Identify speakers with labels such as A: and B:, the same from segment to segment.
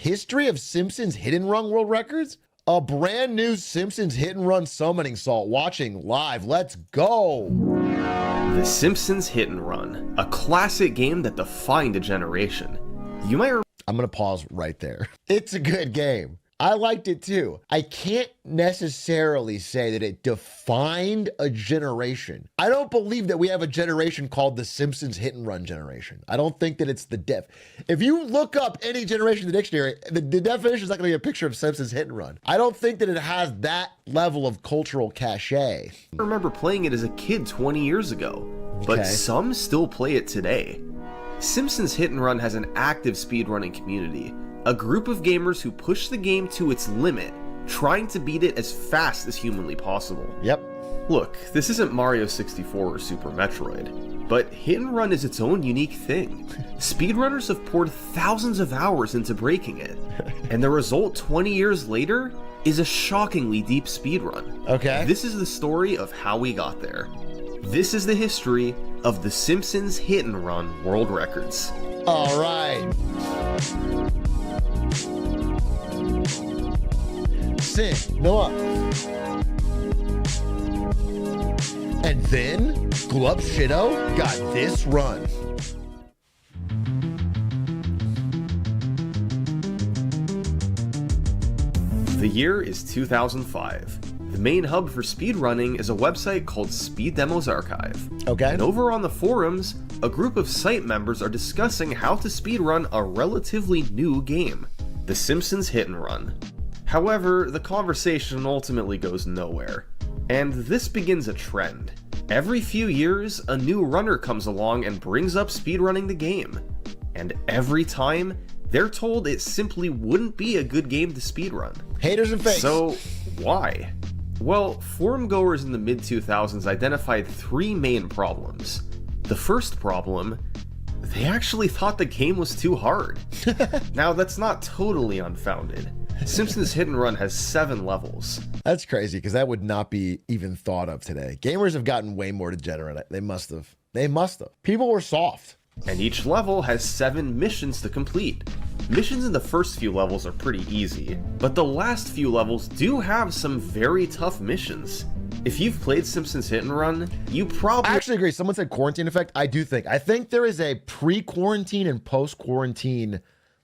A: history of Simpsons Hit and Run world records? A brand new Simpsons Hit and Run summoning salt watching live. Let's go.
B: The Simpsons Hit and Run, a classic game that defined a generation. You might
A: I'm going to pause right there. It's a good game. I liked it too. I can't necessarily say that it defined a generation. I don't believe that we have a generation called the Simpsons Hit and Run generation. I don't think that it's the if you look up any generation in the dictionary, the definition is not going to be a picture of Simpsons Hit and Run. I don't think that it has that level of cultural cachet.
B: I remember playing it as a kid 20 years ago, but some still play it today. Simpsons Hit and Run has an active speedrunning community. A group of gamers who push the game to its limit, trying to beat it as fast as humanly possible.
A: Yep.
B: Look, this isn't Mario 64 or Super Metroid, but Hit and Run is its own unique thing. Speedrunners have poured thousands of hours into breaking it, and the result 20 years later is a shockingly deep speedrun.
A: Okay.
B: This is the story of how we got there. This is the history of the Simpsons Hit and Run world records.
A: All right. Sin, Noah. And then Glub Shido got this run.
B: The year is 2005. The main hub for speedrunning is a website called Speed Demos Archive.
A: Okay.
B: And over on the forums, a group of site members are discussing how to speedrun a relatively new game, The Simpsons Hit and Run. However, the conversation ultimately goes nowhere, and this begins a trend. Every few years, a new runner comes along and brings up speedrunning the game, and every time, they're told it simply wouldn't be a good game to speedrun.
A: Haters and fakes.
B: So, why? Well, forum goers in the mid-2000s identified three main problems. The first problem, they actually thought the game was too hard. Now, that's not totally unfounded. Simpsons Hit and Run has 7 levels.
A: That's crazy, because that would not be even thought of today. Gamers have gotten way more degenerate. They must have. They must have. People were soft.
B: And each level has 7 missions to complete. Missions in the first few levels are pretty easy, but the last few levels do have some very tough missions. If you've played Simpsons Hit and Run, you probably...
A: I actually agree. Someone said quarantine effect. I do think. I think there is a pre-quarantine and post-quarantine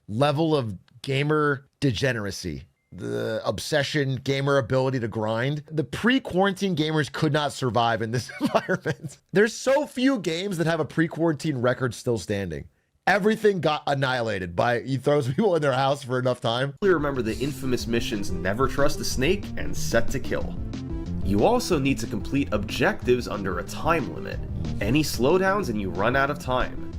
A: level of gamer degeneracy. The obsession, gamer ability to grind. The pre-quarantine gamers could not survive in this environment. There's so few games that have a pre-quarantine record still standing. Everything got annihilated by you throws people in their house for enough time.
B: Remember the infamous missions Never Trust a Snake and Set to Kill. You also need to complete objectives under a time limit. Any slowdowns and you run out of time.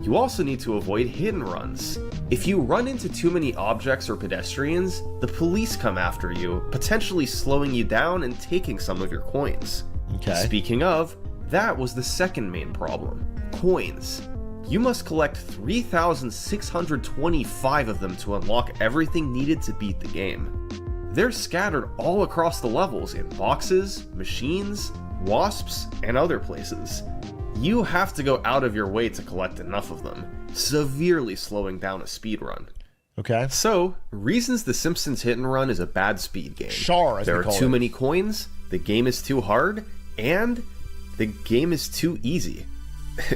B: You also need to avoid hit and runs. If you run into too many objects or pedestrians, the police come after you, potentially slowing you down and taking some of your coins.
A: Okay.
B: Speaking of, that was the second main problem, coins. You must collect 3,625 of them to unlock everything needed to beat the game. They're scattered all across the levels in boxes, machines, wasps, and other places. You have to go out of your way to collect enough of them, severely slowing down a speedrun.
A: Okay.
B: So, reasons The Simpsons Hit and Run is a bad speed game.
A: Char, as
B: there
A: we call
B: are too
A: it.
B: many coins, the game is too hard, and the game is too easy.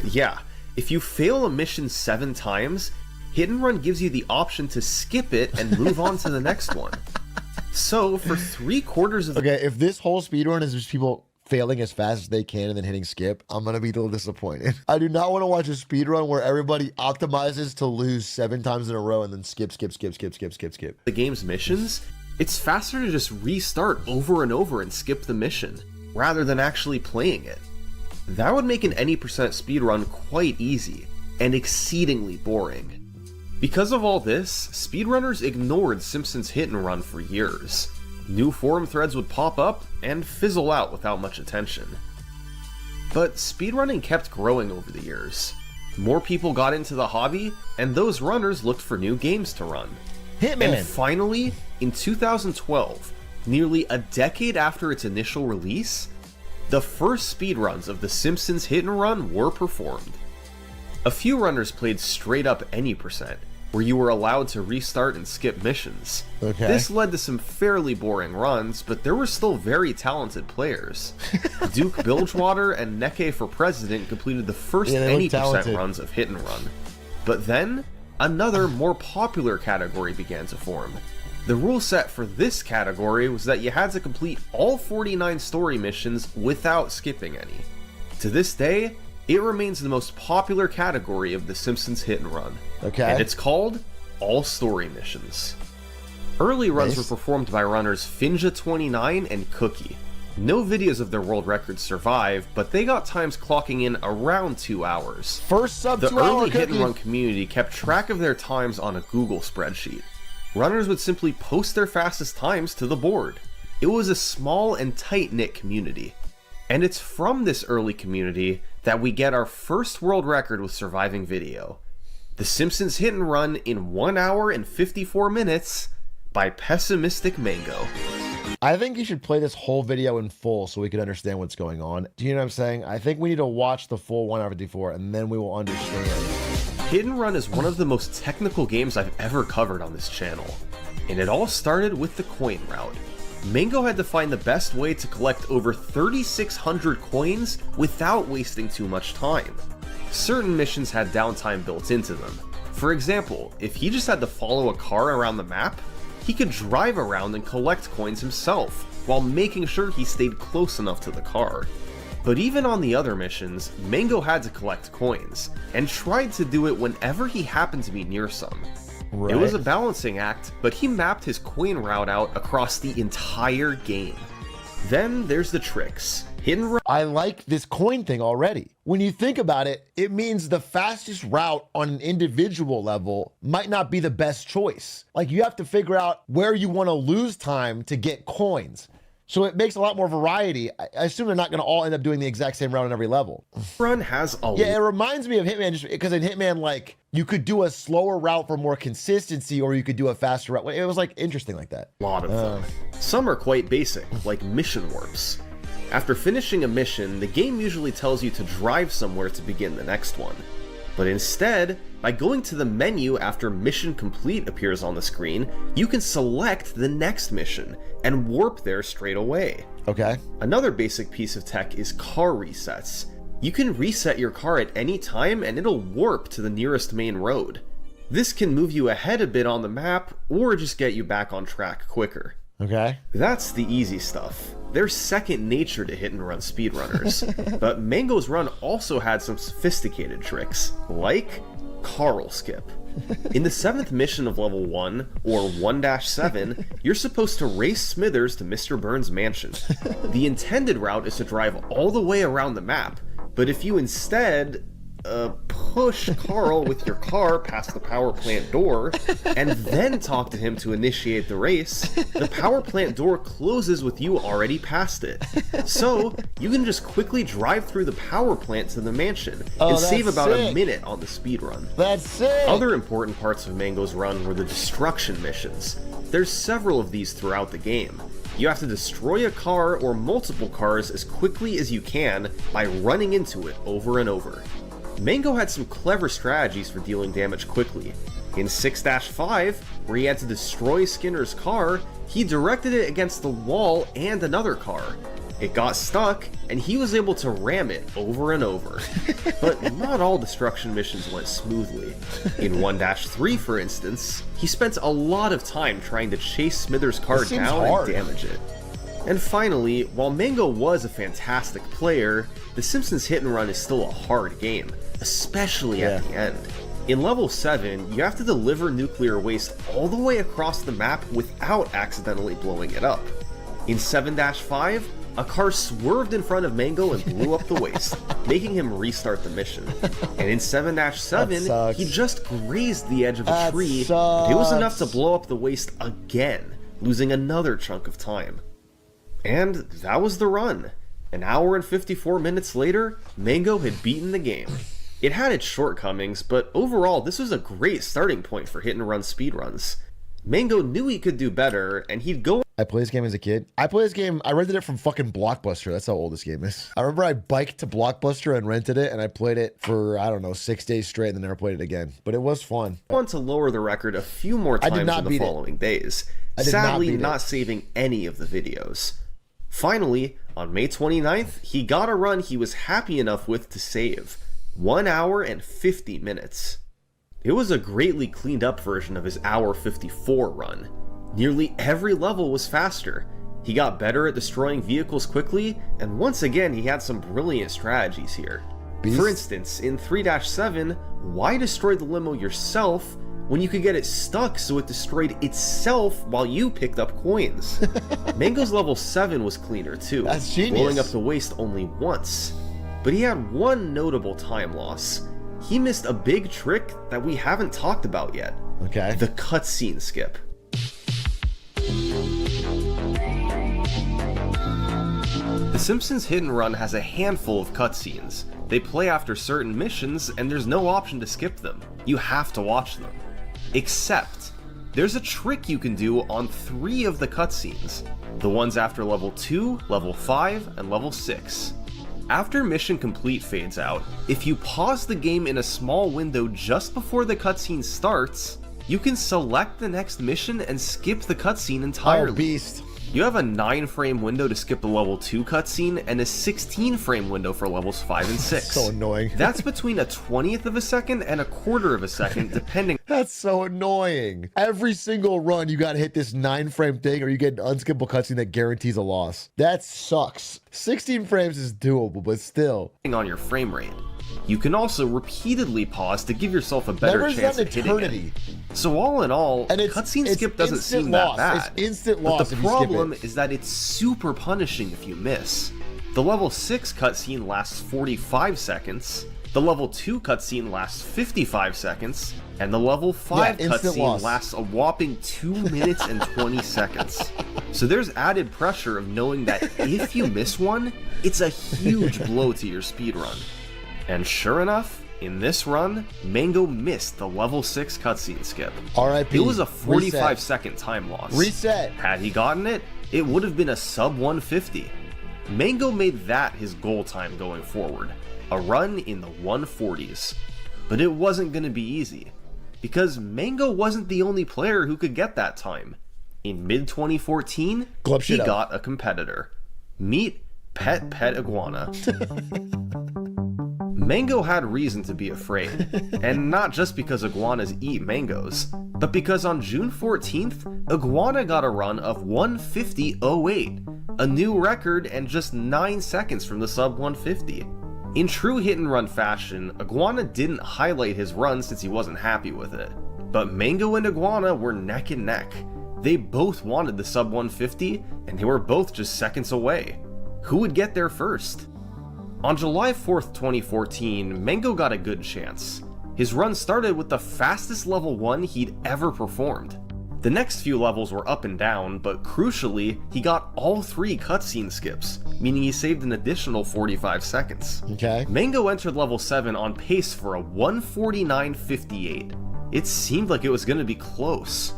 B: Yeah, if you fail a mission 7 times, Hit and Run gives you the option to skip it and move on to the next one. So, for 3/4 of the...
A: Okay, if this whole speedrun is just people failing as fast as they can and then hitting skip, I'm gonna be a little disappointed. I do not want to watch a speedrun where everybody optimizes to lose 7 times in a row and then skip.
B: The game's missions, it's faster to just restart over and over and skip the mission, rather than actually playing it. That would make an any percent speedrun quite easy, and exceedingly boring. Because of all this, speedrunners ignored Simpsons Hit and Run for years. New forum threads would pop up and fizzle out without much attention. But speedrunning kept growing over the years. More people got into the hobby, and those runners looked for new games to run.
A: Hitman.
B: And finally, in 2012, nearly a decade after its initial release, the first speedruns of The Simpsons Hit and Run were performed. A few runners played straight up any percent, where you were allowed to restart and skip missions.
A: Okay.
B: This led to some fairly boring runs, but there were still very talented players. Duke Bilgewater and Neke for President completed the first any percent runs of Hit and Run. But then, another more popular category began to form. The rule set for this category was that you had to complete all 49 story missions without skipping any. To this day, it remains the most popular category of the Simpsons Hit and Run.
A: Okay.
B: And it's called All Story Missions. Early runs were performed by runners Finja29 and Cookie. No videos of their world records survive, but they got times clocking in around 2 hours.
A: First sub
B: The
A: 2 hour
B: early Hit and
A: Cookie.
B: Run community kept track of their times on a Google spreadsheet. Runners would simply post their fastest times to the board. It was a small and tight-knit community. And it's from this early community that we get our first world record with surviving video. The Simpsons Hit and Run in 1 hour and 54 minutes by Pessimistic Mango.
A: I think you should play this whole video in full so we can understand what's going on. Do you know what I'm saying? I think we need to watch the full 1 hour 54 and then we will understand.
B: Hit and Run is one of the most technical games I've ever covered on this channel. And it all started with the coin route. Mango had to find the best way to collect over 3,600 coins without wasting too much time. Certain missions had downtime built into them. For example, if he just had to follow a car around the map, he could drive around and collect coins himself, while making sure he stayed close enough to the car. But even on the other missions, Mango had to collect coins, and tried to do it whenever he happened to be near some.
A: Right.
B: It was a balancing act, but he mapped his coin route out across the entire game. Then there's the tricks. Hit and Run.
A: I like this coin thing already. When you think about it, it means the fastest route on an individual level might not be the best choice. Like you have to figure out where you want to lose time to get coins. So it makes a lot more variety. I assume they're not going to all end up doing the exact same route on every level.
B: Run has a
A: Yeah, it reminds me of Hitman just because in Hitman, like, you could do a slower route for more consistency or you could do a faster route. It was, like, interesting like that.
B: lot of them. Some are quite basic, like mission warps. After finishing a mission, the game usually tells you to drive somewhere to begin the next one. But instead, by going to the menu after Mission Complete appears on the screen, you can select the next mission and warp there straight away.
A: Okay.
B: Another basic piece of tech is car resets. You can reset your car at any time and it'll warp to the nearest main road. This can move you ahead a bit on the map or just get you back on track quicker.
A: Okay.
B: That's the easy stuff. They're second nature to hit and run speedrunners. But Mango's run also had some sophisticated tricks, like Carl Skip. In the 7th mission of level 1, or 1-7, you're supposed to race Smithers to Mr. Burns' mansion. The intended route is to drive all the way around the map, but if you instead push Carl with your car past the power plant door, and then talk to him to initiate the race, the power plant door closes with you already past it. So, you can just quickly drive through the power plant to the mansion, and save about a minute on the speedrun.
A: That's sick!
B: Other important parts of Mango's run were the destruction missions. There's several of these throughout the game. You have to destroy a car or multiple cars as quickly as you can by running into it over and over. Mango had some clever strategies for dealing damage quickly. In 6-5, where he had to destroy Skinner's car, he directed it against the wall and another car. It got stuck, and he was able to ram it over and over. But not all destruction missions went smoothly. In 1-3, for instance, he spent a lot of time trying to chase Smithers' car down and damage it. And finally, while Mango was a fantastic player, The Simpsons Hit and Run is still a hard game, especially at the end. In level 7, you have to deliver nuclear waste all the way across the map without accidentally blowing it up. In 7-5, a car swerved in front of Mango and blew up the waste, making him restart the mission. And in 7-7, he just grazed the edge of a tree, but it was enough to blow up the waste again, losing another chunk of time. And that was the run. An hour and 54 minutes later, Mango had beaten the game. It had its shortcomings, but overall this was a great starting point for hit and run speedruns. Mango knew he could do better, and he'd go
A: I played this game as a kid. I rented it from fucking Blockbuster. That's how old this game is. I remember I biked to Blockbuster and rented it, and I played it for, I don't know, 6 days straight and then never played it again. But it was fun.
B: I want to lower the record a few more times in the following days. Sadly, not saving any of the videos. Finally, on May 29th, he got a run he was happy enough with to save. 1 hour and 50 minutes. It was a greatly cleaned up version of his hour 54 run. Nearly every level was faster. He got better at destroying vehicles quickly, and once again he had some brilliant strategies here.
A: Beast.
B: For instance, in 3-7, why destroy the limo yourself when you could get it stuck so it destroyed itself while you picked up coins? Mango's level 7 was cleaner too,
A: That's genius.
B: blowing up the waste only once. But he had one notable time loss. He missed a big trick that we haven't talked about yet.
A: Okay.
B: The cutscene skip. The Simpsons Hit Run has a handful of cutscenes. They play after certain missions, and there's no option to skip them. You have to watch them. Except, there's a trick you can do on 3 of the cutscenes. The ones after level 2, level 5, and level 6. After mission complete fades out, if you pause the game in a small window just before the cutscene starts, you can select the next mission and skip the cutscene entirely.
A: Oh, beast.
B: You have a 9-frame window to skip the level 2 cutscene and a 16-frame window for levels 5 and 6.
A: So annoying.
B: That's between a 20th of a second and a quarter of a second, depending.
A: That's so annoying. Every single run, you gotta hit this 9-frame thing or you get an unskippable cutscene that guarantees a loss. That sucks. 16 frames is doable, but still.
B: On your frame rate. You can also repeatedly pause to give yourself a better chance of hitting it. So all in all, cutscene skip doesn't seem that bad.
A: It's instant loss.
B: But the problem is that it's super punishing if you miss. The level 6 cutscene lasts 45 seconds, the level 2 cutscene lasts 55 seconds, and the level 5 cutscene lasts a whopping 2 minutes and 20 seconds. So there's added pressure of knowing that if you miss one, it's a huge blow to your speedrun. And sure enough, in this run, Mango missed the level 6 cutscene skip.
A: R.I.P.
B: It was a 45-second time loss.
A: Reset.
B: Had he gotten it, it would have been a sub 150. Mango made that his goal time going forward, a run in the 140s. But it wasn't going to be easy, because Mango wasn't the only player who could get that time. In mid-2014, he got a competitor. Meet Pet Iguana. Mango had reason to be afraid, and not just because iguanas eat mangoes, but because on June 14th, Iguana got a run of 150.08, a new record and just 9 seconds from the sub 150. In true hit and run fashion, Iguana didn't highlight his run since he wasn't happy with it, but Mango and Iguana were neck and neck. They both wanted the sub 150, and they were both just seconds away. Who would get there first? On July 4th, 2014, Mango got a good chance. His run started with the fastest level 1 he'd ever performed. The next few levels were up and down, but crucially, he got all 3 cutscene skips, meaning he saved an additional 45 seconds.
A: Okay.
B: Mango entered level 7 on pace for a 149.58. It seemed like it was going to be close.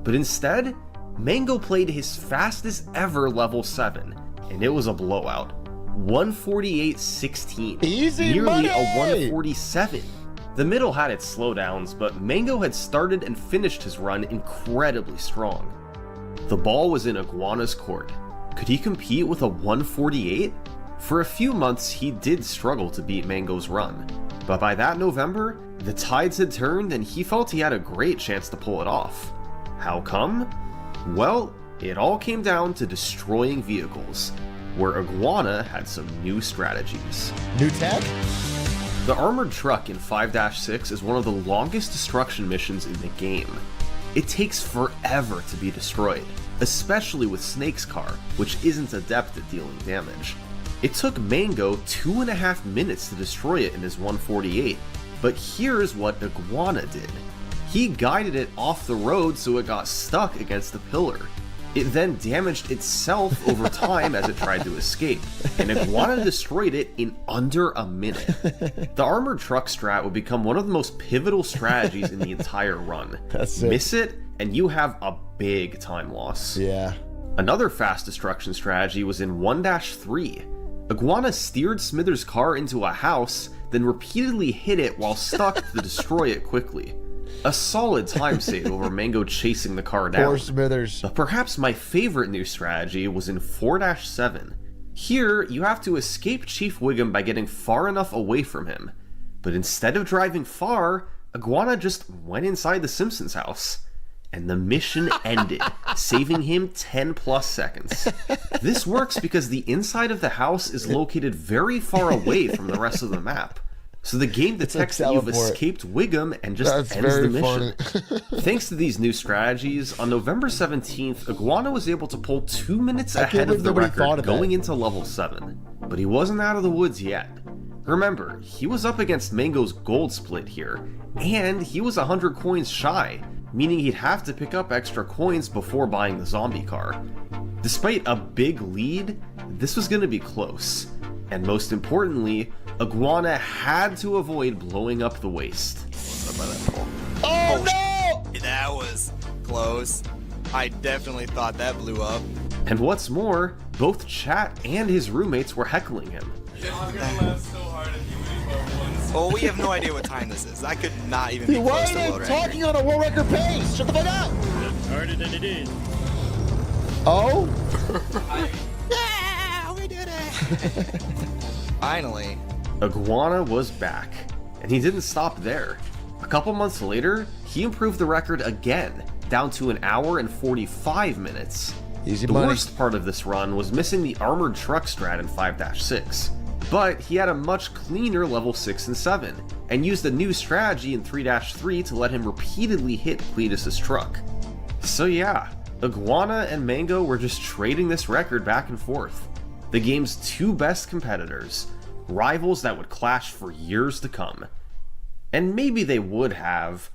B: But instead, Mango played his fastest ever level 7, and it was a blowout. 148.16.
A: Easy
B: nearly
A: money!
B: A 147. The middle had its slowdowns, but Mango had started and finished his run incredibly strong. The ball was in Iguana's court. Could he compete with a 148? For a few months, he did struggle to beat Mango's run, but by that November, the tides had turned and he felt he had a great chance to pull it off. How come? Well, it all came down to destroying vehicles, where Iguana had some new strategies.
A: New tech?
B: The armored truck in 5-6 is one of the longest destruction missions in the game. It takes forever to be destroyed, especially with Snake's car, which isn't adept at dealing damage. It took Mango 2.5 minutes to destroy it in his 148, but here's what Iguana did. He guided it off the road so it got stuck against the pillar. It then damaged itself over time as it tried to escape, and Iguana destroyed it in under a minute. The armored truck strat would become one of the most pivotal strategies in the entire run.
A: That's it.
B: Miss it, and you have a big time loss.
A: Yeah.
B: Another fast destruction strategy was in 1-3. Iguana steered Smithers' car into a house, then repeatedly hit it while stuck to destroy it quickly. A solid time save over Mango chasing the car down.
A: Poor Smithers.
B: But perhaps my favorite new strategy was in 4-7. Here, you have to escape Chief Wiggum by getting far enough away from him. But instead of driving far, Iguana just went inside the Simpsons house. And the mission ended, saving him 10 plus seconds. This works because the inside of the house is located very far away from the rest of the map. So the game detects that you've escaped Wiggum and just ends the mission. Thanks to these new strategies, on November 17th, Iguana was able to pull 2 minutes ahead of the record going into level 7. But he wasn't out of the woods yet. Remember, he was up against Mango's gold split here, and he was 100 coins shy, meaning he'd have to pick up extra coins before buying the zombie car. Despite a big lead, this was going to be close. And most importantly, Iguana had to avoid blowing up the waist.
C: Oh no! That was close. I definitely thought that blew up.
B: And what's more, both Chat and his roommates were heckling him.
C: Oh, we have no idea what time this is. I could not even be close
A: Why
C: to
A: are
C: load
A: they talking on a world record pace? Shut the fuck up!
D: Harder than it is.
A: Oh?
C: Yeah, we did it! Finally.
B: Iguana was back, and he didn't stop there. A couple months later, he improved the record again, down to 1 hour and 45 minutes.
A: Easy
B: The
A: money.
B: worst part of this run was missing the armored truck strat in 5-6. But he had a much cleaner level 6 and 7, and used a new strategy in 3-3 to let him repeatedly hit Cletus's truck. So yeah, Iguana and Mango were just trading this record back and forth. The game's two best competitors, rivals that would clash for years to come. And maybe they would have,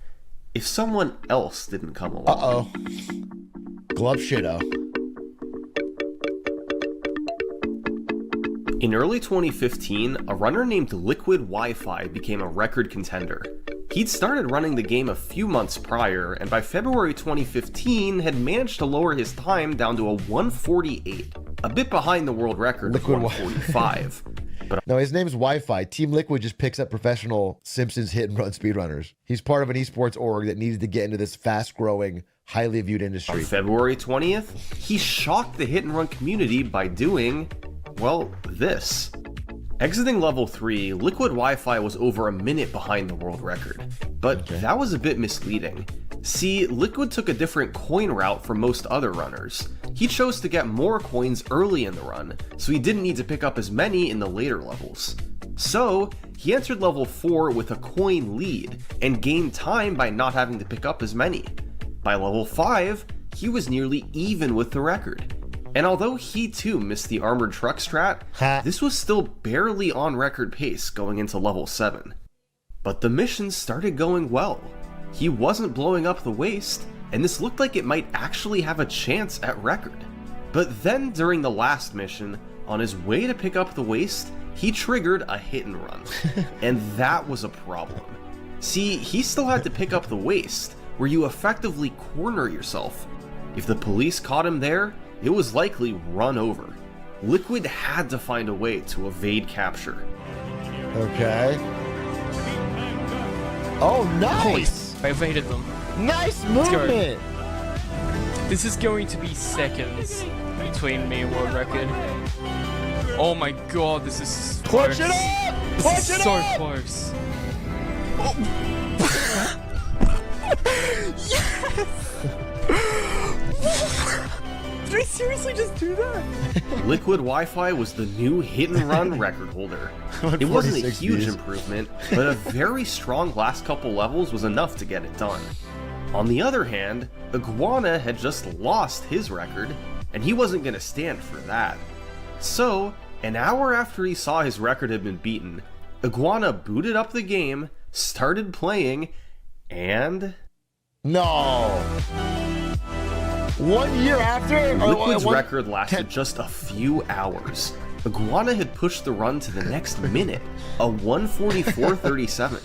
B: if someone else didn't come along.
A: Uh-oh. Glove shitto.
B: In early 2015, a runner named Liquid Wi-Fi became a record contender. He'd started running the game a few months prior, and by February 2015 had managed to lower his time down to a 148, a bit behind the world record of 145.
A: No, his name's Wi-Fi. Team Liquid just picks up professional Simpsons Hit and Run speedrunners. He's part of an esports org that needed to get into this fast-growing, highly viewed industry.
B: On February 20th, he shocked the hit and run community by doing, well, this. Exiting level 3, Liquid Wi-Fi was over a minute behind the world record, but that was a bit misleading. See, Liquid took a different coin route from most other runners. He chose to get more coins early in the run, so he didn't need to pick up as many in the later levels. So, he entered level 4 with a coin lead, and gained time by not having to pick up as many. By level 5, he was nearly even with the record. And although he too missed the armored truck strat, this was still barely on record pace going into level 7. But the missions started going well. He wasn't blowing up the waist, and this looked like it might actually have a chance at record. But then during the last mission, on his way to pick up the waist, he triggered a hit and run. And that was a problem. See, he still had to pick up the waist, where you effectively corner yourself. If the police caught him there, it was likely run over. Liquid had to find a way to evade capture.
A: Okay. Oh, nice!
D: I evaded them.
A: Nice
D: go.
A: movement!
D: This is going to be seconds between me and world record. Oh my god, this is close.
A: Push it up!
D: This
A: Push
D: is
A: it
D: so
A: up!
D: close. Did I seriously just do that?
B: Liquid Wi-Fi was the new hit and run record holder. It wasn't a huge improvement, but a very strong last couple levels was enough to get it done. On the other hand, Iguana had just lost his record, and he wasn't going to stand for that. So, an hour after he saw his record had been beaten, Iguana booted up the game, started playing, and...
A: No! 1 year after?
B: Liquid's record lasted just a few hours. Iguana had pushed the run to the next minute, a 144.37.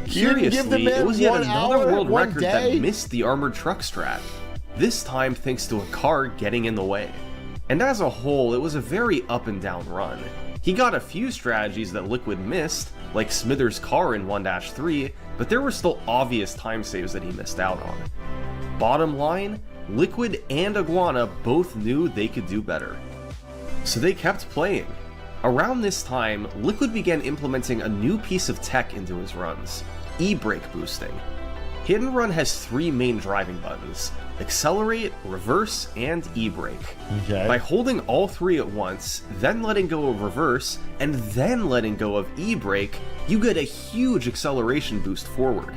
B: Curiously, it was yet another world record that missed the armored truck strat. this time thanks to a car getting in the way. And as a whole, it was a very up and down run. He got a few strategies that Liquid missed, like Smithers' car in 1-3, but there were still obvious time saves that he missed out on. Bottom line, Liquid and Iguana both knew they could do better. So they kept playing. Around this time, Liquid began implementing a new piece of tech into his runs, e-brake boosting. Hit and Run has 3 main driving buttons: accelerate, reverse, and e-brake.
A: Okay.
B: By holding all 3 at once, then letting go of reverse, and then letting go of e-brake, you get a huge acceleration boost forward.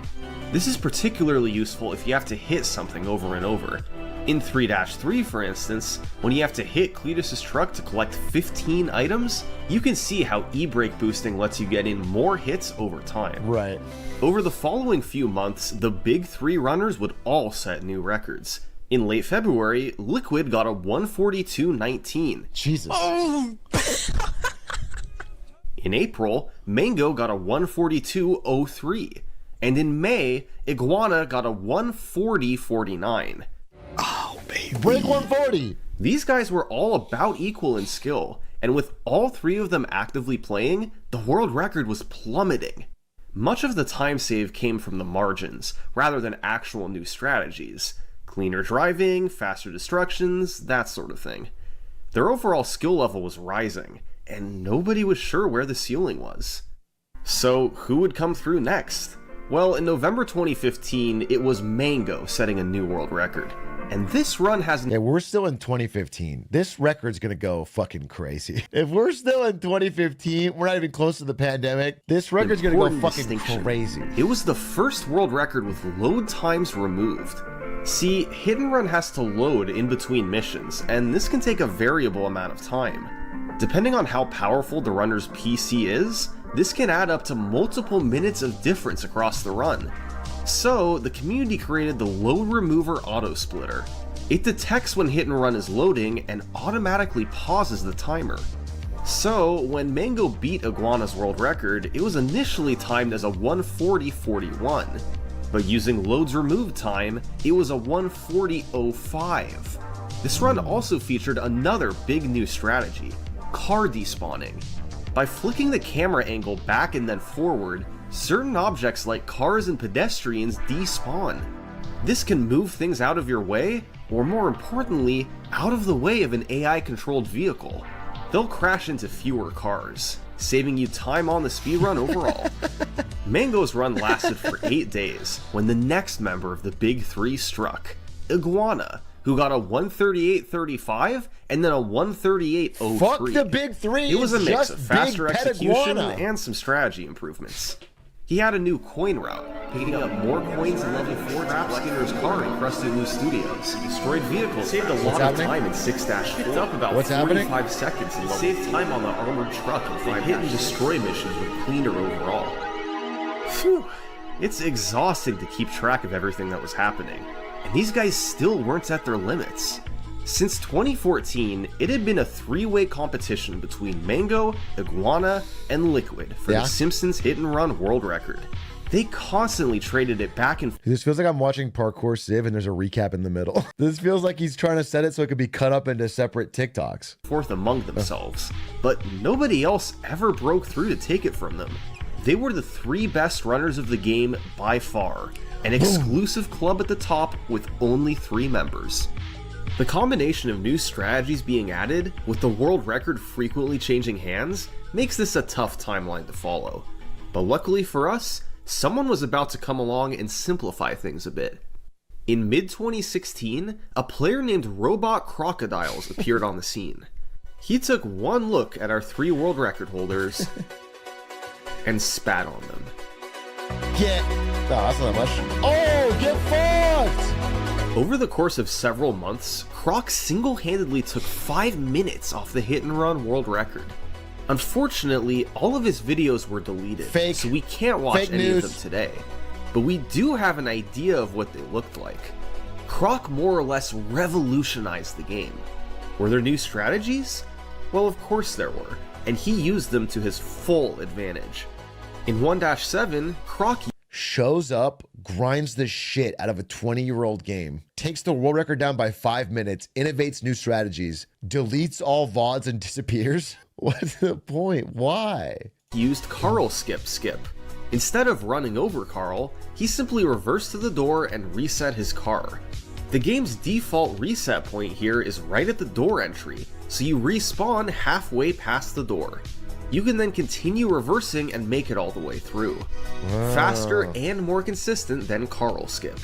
B: This is particularly useful if you have to hit something over and over. In 3-3, for instance, when you have to hit Cletus's truck to collect 15 items, you can see how e-brake boosting lets you get in more hits over time.
A: Right.
B: Over the following few months, the big 3 runners would all set new records. In late February, Liquid got a 142.19.
A: Jesus.
D: Oh!
B: In April, Mango got a 142.03. And in May, Iguana got a 140.49.
C: Oh, baby.
A: Break 140.
B: These guys were all about equal in skill, and with all 3 of them actively playing, the world record was plummeting. Much of the time save came from the margins, rather than actual new strategies. Cleaner driving, faster destructions, that sort of thing. Their overall skill level was rising, and nobody was sure where the ceiling was. So who would come through next? Well, in November 2015, it was Mango setting a new world record. And this run hasn't...
A: Yeah, we're still in 2015. This record's gonna go fucking crazy. If we're still in 2015, we're not even close to the pandemic. This record's gonna go fucking crazy.
B: It was the first world record with load times removed. See, Hit and Run has to load in between missions, and this can take a variable amount of time. Depending on how powerful the runner's PC is, this can add up to multiple minutes of difference across the run. So, the community created the Load Remover Auto Splitter. It detects when Hit and Run is loading and automatically pauses the timer. So, when Mango beat Iguana's world record, it was initially timed as a 140.41. But using Load's removed time, it was a 140.05. This run also featured another big new strategy, car despawning. By flicking the camera angle back and then forward, certain objects like cars and pedestrians despawn. This can move things out of your way, or more importantly, out of the way of an AI-controlled vehicle. They'll crash into fewer cars, saving you time on the speedrun overall. Mango's run lasted for 8 days, when the next member of the Big 3 struck, Iguana, who got a 138.35 and then a 138.03.
A: Fuck the Big 3.
B: It was a mix
A: just
B: of faster
A: big
B: execution
A: Iguana.
B: and some strategy improvements. He had a new coin route, picking up more coins in level 4 to collect Skinner's car in Crusted New Studios. He destroyed vehicles, saved a lot of time in 6-4. Picked up about 45 seconds and saved time on the armored truck and 5 hit and destroy missions were cleaner overall. Phew. It's exhausting to keep track of everything that was happening, and these guys still weren't at their limits. Since 2014, it had been a 3-way competition between Mango, Iguana, and Liquid for the Simpsons Hit and Run world record. They constantly traded it back and forth.
A: This feels like I'm watching Parkour Civ and there's a recap in the middle. This feels like he's trying to set it so it could be cut up into separate TikToks.
B: Among themselves, but nobody else ever broke through to take it from them. They were the 3 best runners of the game by far, an exclusive club at the top with only 3 members. The combination of new strategies being added, with the world record frequently changing hands, makes this a tough timeline to follow. But luckily for us, someone was about to come along and simplify things a bit. In mid-2016, a player named RobotCrocodilz appeared on the scene. He took one look at our 3 world record holders and spat on them.
A: Get... Oh, that's not much. Oh, get fucked!
B: Over the course of several months, Croc single-handedly took 5 minutes off the Hit and Run world record. Unfortunately, all of his videos were deleted, so we can't watch any of them today. But we do have an idea of what they looked like. Croc more or less revolutionized the game. Were there new strategies? Well, of course there were, and he used them to his full advantage. In 1-7, Croc...
A: shows up, grinds the shit out of a 20-year-old game, takes the world record down by 5 minutes, innovates new strategies, deletes all VODs and disappears? What's the point? Why?
B: He used Carl skip. Instead of running over Carl, he simply reversed to the door and reset his car. The game's default reset point here is right at the door entry, so you respawn halfway past the door. You can then continue reversing and make it all the way through.
A: Wow.
B: Faster and more consistent than Carl skip.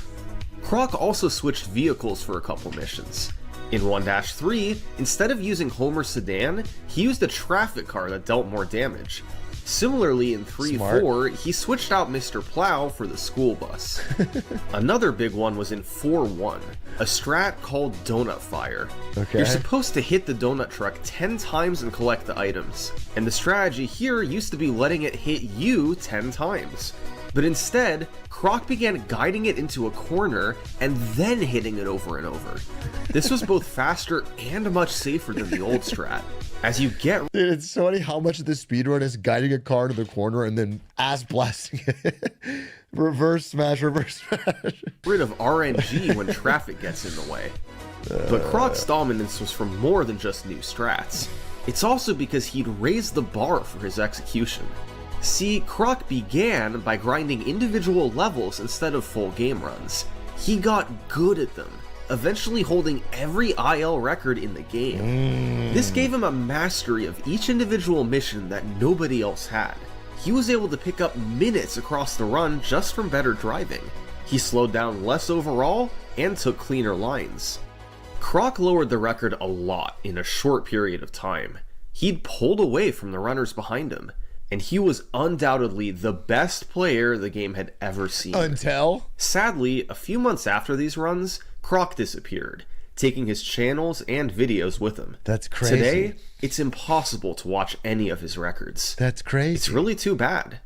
B: Croc also switched vehicles for a couple missions. In 1-3, instead of using Homer's sedan, he used a traffic car that dealt more damage. Similarly, in 3-4, he switched out Mr. Plow for the school bus. Another big one was in 4-1, a strat called Donut Fire.
A: Okay.
B: You're supposed to hit the donut truck 10 times and collect the items, and the strategy here used to be letting it hit you 10 times. But instead, Croc began guiding it into a corner and then hitting it over and over. This was both faster and much safer than the old strat. As you get
A: Dude, it's so funny how much of the speedrun is guiding a car to the corner and then ass blasting it. Reverse smash.
B: rid of RNG when traffic gets in the way. But Croc's dominance was from more than just new strats. It's also because he'd raised the bar for his execution. See, Croc began by grinding individual levels instead of full game runs. He got good at them, eventually holding every IL record in the game. This gave him a mastery of each individual mission that nobody else had. He was able to pick up minutes across the run just from better driving. He slowed down less overall and took cleaner lines. Croc lowered the record a lot in a short period of time. He'd pulled away from the runners behind him, and he was undoubtedly the best player the game had ever seen.
A: Until?
B: Sadly, a few months after these runs, Croc disappeared, taking his channels and videos with him.
A: That's crazy.
B: Today, it's impossible to watch any of his records.
A: That's crazy.
B: It's really too bad.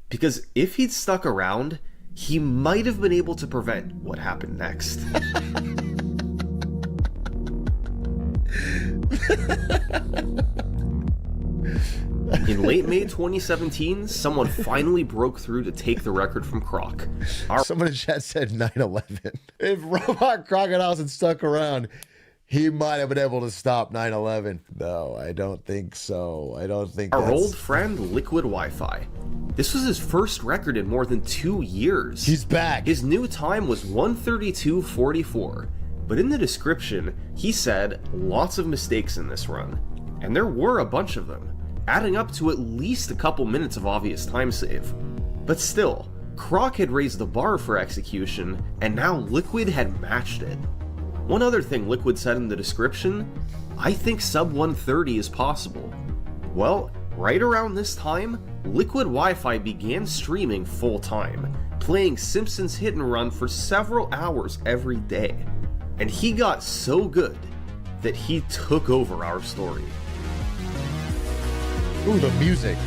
B: Because if he'd stuck around, he might have been able to prevent what happened next. In late May 2017, someone finally broke through to take the record from Croc.
A: Someone in chat said 9/11. If RobotCrocodilz had stuck around, he might have been able to stop 9/11. No, I don't think so. I don't think
B: Our old friend, Liquid Wi-Fi. This was his first record in more than 2 years.
A: He's back.
B: His new time was 1:32:44, but in the description, he said lots of mistakes in this run. And there were a bunch of them, adding up to at least a couple minutes of obvious time save. But still, Croc had raised the bar for execution, and now Liquid had matched it. One other thing Liquid said in the description, I think sub 130 is possible. Well, right around this time, Liquid Wi-Fi began streaming full time, playing Simpsons Hit Run for several hours every day. And he got so good that he took over our story.
A: Ooh, the music.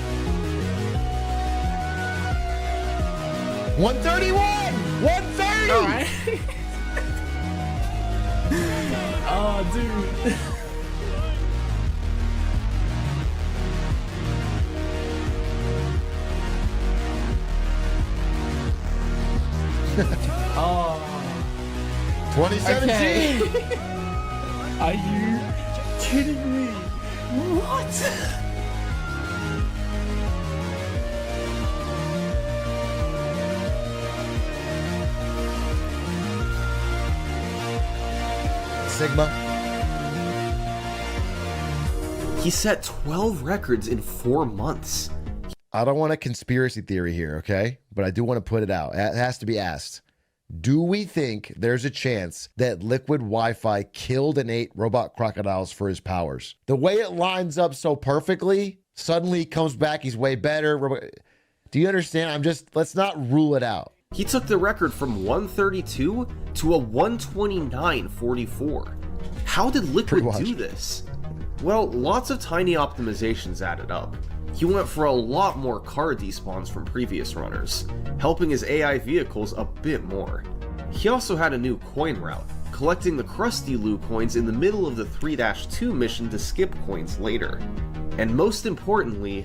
A: 131! 130!
D: Alright. Oh, dude. Oh.
A: 2017!
D: Okay. Are you kidding me? What?
A: Sigma.
B: He set 12 records in 4 months.
A: I don't want a conspiracy theory here, okay? But I do want to put it out. It has to be asked. Do we think there's a chance that Liquid Wi-Fi killed and ate RobotCrocodilz for his powers? The way it lines up so perfectly, suddenly he comes back, he's way better. Do you understand? Let's not rule it out.
B: He took the record from 132 to a 129.44. How did Liquid do this? Well, lots of tiny optimizations added up. He went for a lot more car despawns from previous runners, helping his AI vehicles a bit more. He also had a new coin route, collecting the Krusty Loo coins in the middle of the 3-2 mission to skip coins later. And most importantly,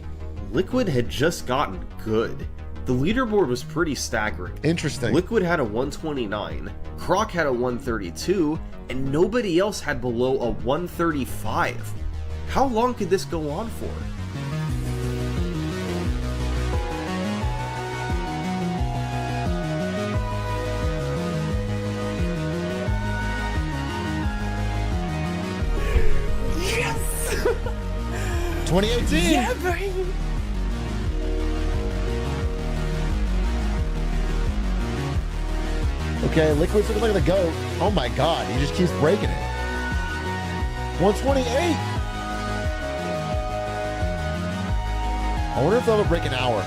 B: Liquid had just gotten good. The leaderboard was pretty staggering.
A: Interesting.
B: Liquid had a 129, Croc had a 132, and nobody else had below a 135. How long could this go on for?
C: Yes!
A: 2018.
C: Yeah, baby!
A: Okay, Liquid's looking like the GOAT. Oh my god, he just keeps breaking it. 128. I wonder if they'll ever break an hour.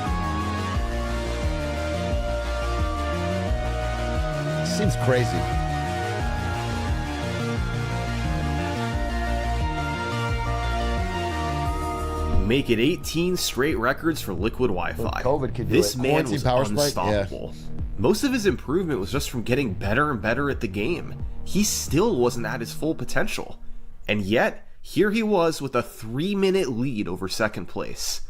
A: Seems crazy.
B: Make it 18 straight records for Liquid Wi-Fi.
A: COVID could do
B: This
A: it.
B: man
A: Quarantine
B: was
A: power spike?
B: unstoppable. Most of his improvement was just from getting better and better at the game. He still wasn't at his full potential. And yet, here he was with a 3-minute lead over second place.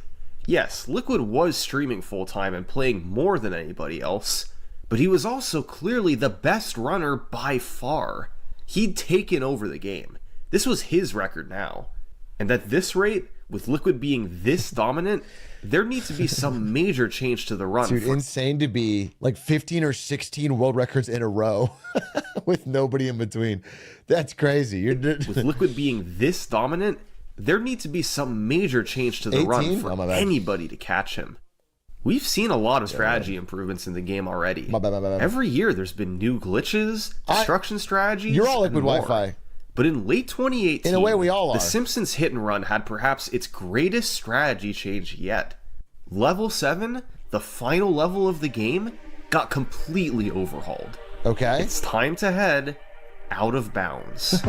B: Yes, Liquid was streaming full-time and playing more than anybody else, but he was also clearly the best runner by far. He'd taken over the game. This was his record now. And at this rate, with Liquid being this dominant, there needs to be some major change to the run.
A: Dude, insane to be like 15 or 16 world records in a row with nobody in between. That's crazy.
B: With Liquid being this dominant, there needs to be some major change to the
A: 18?
B: run for
A: Oh, my bad.
B: anybody to catch him. We've seen a lot of strategy improvements in the game already.
A: My bad.
B: Every year there's been new glitches, destruction strategies,
A: You're all
B: and
A: Liquid
B: more.
A: Wi-Fi.
B: But in late 2018,
A: In a way, we all are.
B: the Simpsons Hit Run had perhaps its greatest strategy change yet. Level 7, the final level of the game, got completely overhauled.
A: Okay.
B: It's time to head out of bounds.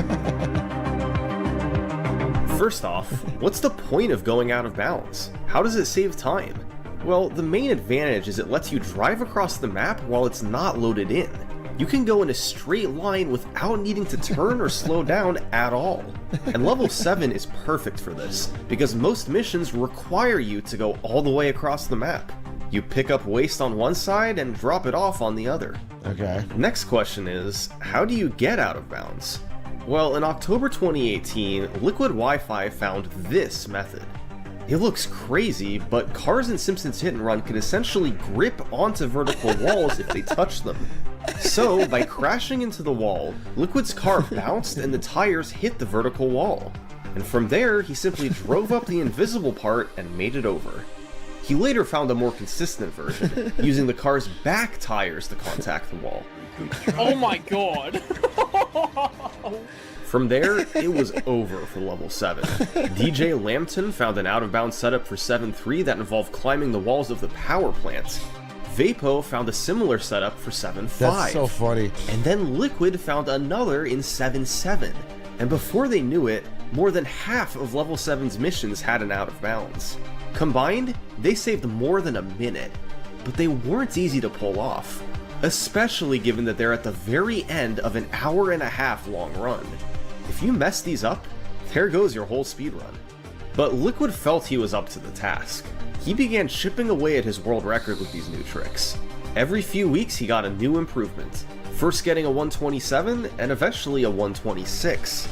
B: First off, what's the point of going out of bounds? How does it save time? Well, the main advantage is it lets you drive across the map while it's not loaded in. You can go in a straight line without needing to turn or slow down at all. And level 7 is perfect for this, because most missions require you to go all the way across the map. You pick up waste on one side and drop it off on the other.
A: Okay.
B: Next question is, how do you get out of bounds? Well, in October 2018, Liquid Wi-Fi found this method. It looks crazy, but cars in Simpsons Hit Run can essentially grip onto vertical walls if they touch them. So, by crashing into the wall, Liquid's car bounced and the tires hit the vertical wall. And from there, he simply drove up the invisible part and made it over. He later found a more consistent version, using the car's back tires to contact the wall.
D: Oh my god.
B: From there, it was over for level 7. DJ Lambton found an out-of-bounds setup for 7.3 that involved climbing the walls of the power plant. Vapo found a similar setup for 7.5.
A: That's so funny.
B: And then Liquid found another in 7.7. And before they knew it, more than half of level 7's missions had an out-of-bounds. Combined, they saved more than a minute, but they weren't easy to pull off, especially given that they're at the very end of an hour-and-a-half long run. If you mess these up, there goes your whole speedrun. But Liquid felt he was up to the task. He began chipping away at his world record with these new tricks. Every few weeks he got a new improvement, first getting a 127 and eventually a 126.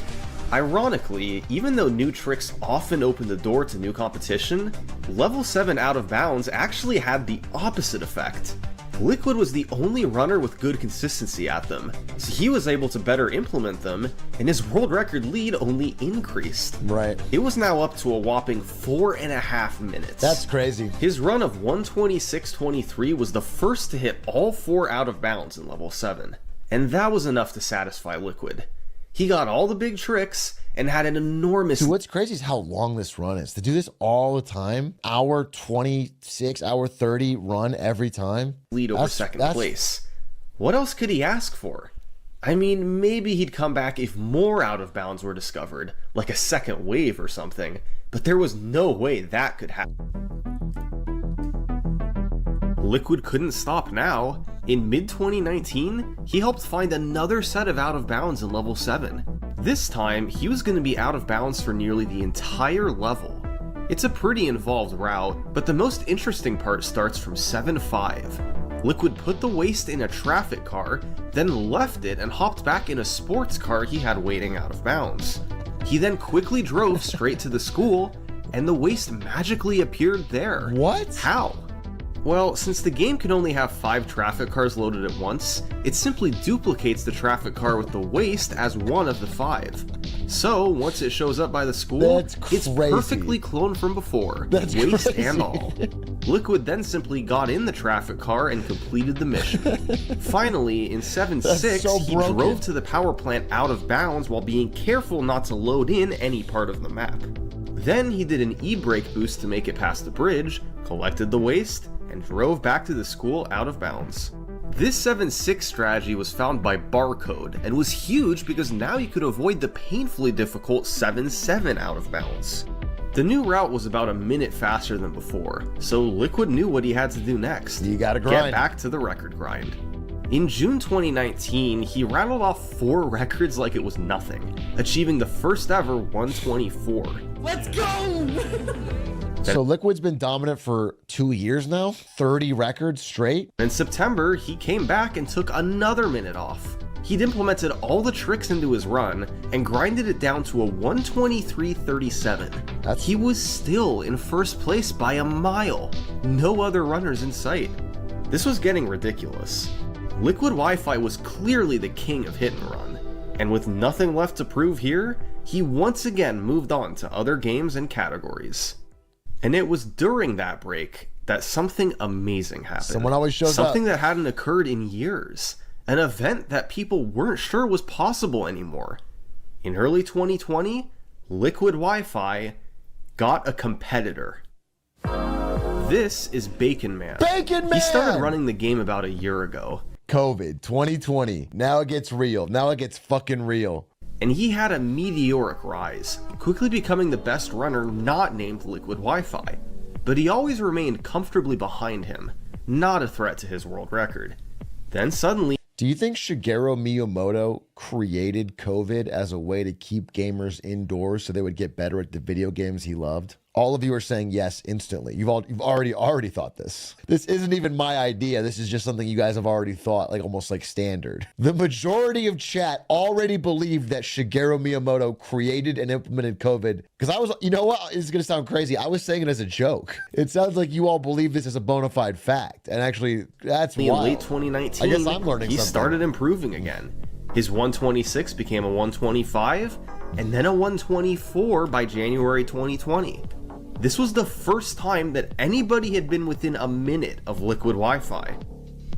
B: Ironically, even though new tricks often open the door to new competition, level 7 out of bounds actually had the opposite effect. Liquid was the only runner with good consistency at them, so he was able to better implement them, and his world record lead only increased.
A: Right.
B: It was now up to a whopping 4.5 minutes.
A: That's crazy.
B: His run of 126.23 was the first to hit all 4 out of bounds in level 7, and that was enough to satisfy Liquid. He got all the big tricks and had an enormous
A: Dude, what's crazy is how long this run is. To do this all the time, hour 26, hour 30 run every time.
B: lead over second place. What else could he ask for? I mean, maybe he'd come back if more out of bounds were discovered, like a second wave or something, but there was no way that could happen. Liquid couldn't stop now. In mid-2019, he helped find another set of out of bounds in level 7. This time, he was going to be out of bounds for nearly the entire level. It's a pretty involved route, but the most interesting part starts from 7-5. Liquid put the waste in a traffic car, then left it and hopped back in a sports car he had waiting out of bounds. He then quickly drove straight to the school, and the waste magically appeared there.
A: What?
B: How? Well, since the game can only have 5 traffic cars loaded at once, it simply duplicates the traffic car with the waste as one of the 5. So, once it shows up by the school,
A: That's
B: it's
A: crazy.
B: perfectly cloned from before,
A: That's
B: waste
A: crazy.
B: and all. Liquid then simply got in the traffic car and completed the mission. Finally, in 7-6,
A: That's so
B: he
A: broken.
B: drove to the power plant out of bounds while being careful not to load in any part of the map. Then he did an e-brake boost to make it past the bridge, collected the waste, and drove back to the school out of bounds. This 7-6 strategy was found by Barcode and was huge because now you could avoid the painfully difficult 7-7 out of bounds. The new route was about a minute faster than before, so Liquid knew what he had to do next.
A: You gotta
B: Get
A: grind.
B: back to the record grind. In June 2019, he rattled off 4 records like it was nothing, achieving the first ever 124.
C: Let's go!
A: So Liquid's been dominant for 2 years now, 30 records straight.
B: In September, he came back and took another minute off. He'd implemented all the tricks into his run and grinded it down to a 123.37. He was still in first place by a mile. No other runners in sight. This was getting ridiculous. Liquid Wi-Fi was clearly the king of hit and run, and with nothing left to prove here, he once again moved on to other games and categories. And it was during that break that something amazing happened.
A: Someone always shows
B: Something
A: up.
B: that hadn't occurred in years. An event that people weren't sure was possible anymore. In early 2020, Liquid Wi-Fi got a competitor. This is Bacon Man.
A: Bacon Man!
B: He started running the game about a year ago.
A: COVID 2020. Now it gets real. Now it gets fucking real.
B: And he had a meteoric rise, quickly becoming the best runner not named Liquid Wi-Fi. But he always remained comfortably behind him, not a threat to his world record. Then suddenly,
A: Do you think Shigeru Miyamoto created COVID as a way to keep gamers indoors so they would get better at the video games he loved? All of you are saying yes instantly. You've already thought this. This isn't even my idea. This is just something you guys have already thought, like almost like standard. The majority of chat already believed that Shigeru Miyamoto created and implemented COVID. Because I was, you know what? It's gonna sound crazy. I was saying it as a joke. It sounds like you all believe this as a bona fide fact, and actually, that's
B: in
A: wild.
B: late 2019,
A: I guess I'm learning
B: he
A: something.
B: started improving again. His 126 became a 125, and then a 124 by January 2020. This was the first time that anybody had been within a minute of Liquid Wi-Fi.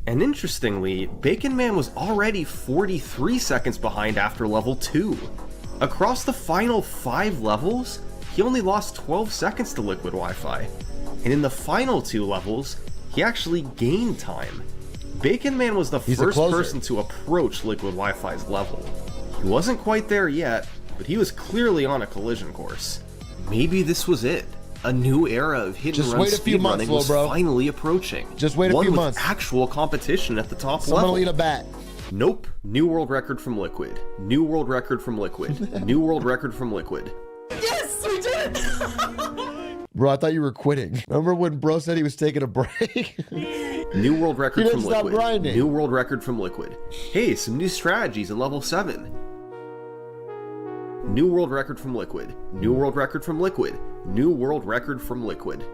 B: And interestingly, Bacon Man was already 43 seconds behind after level 2. Across the final 5 levels, he only lost 12 seconds to Liquid Wi-Fi. And in the final 2 levels, he actually gained time. Bacon Man was the
A: He's a
B: first
A: closer.
B: person to approach Liquid Wi-Fi's level. He wasn't quite there yet, but he was clearly on a collision course. Maybe this was it. A new era of hit and
A: Just
B: run
A: wait a few months,
B: speedrunning
A: little
B: was
A: bro.
B: finally approaching.
A: Just wait a
B: One
A: few
B: with
A: months.
B: actual competition at the top
A: Someone
B: level.
A: will eat a bat.
B: Nope. New world record from Liquid. New world record from Liquid. New world record from Liquid.
C: Yes, we did!
A: Bro, I thought you were quitting. Remember when bro said he was taking a break?
B: New world record
A: He
B: from
A: didn't stop
B: Liquid.
A: grinding.
B: New world record from Liquid. Hey, some new strategies in level 7. New world record from Liquid. New world record from Liquid. New world record from Liquid.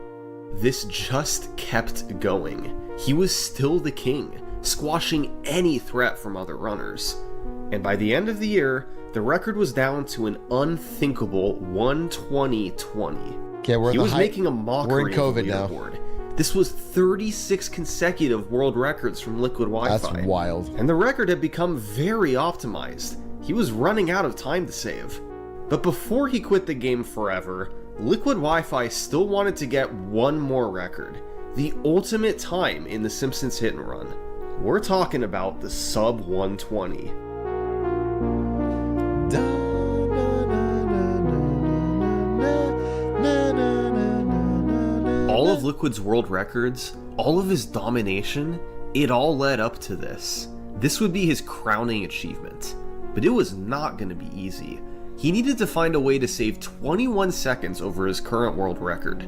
B: This just kept going. He was still the king, squashing any threat from other runners. And by the end of the year, the record was down to an unthinkable 120.20.
A: Okay,
B: He was making a
A: We're
B: mockery
A: in
B: of the
A: COVID now.
B: leaderboard. This was 36 consecutive world records from Liquid Wi-Fi.
A: That's wild.
B: And the record had become very optimized. He was running out of time to save. But before he quit the game forever, Liquid Wi-Fi still wanted to get one more record. The ultimate time in the Simpsons Hit and Run. We're talking about the sub 120. All of Liquid's world records, all of his domination, it all led up to this. This would be his crowning achievement. But it was not going to be easy. he needed to find a way to save 21 seconds over his current world record.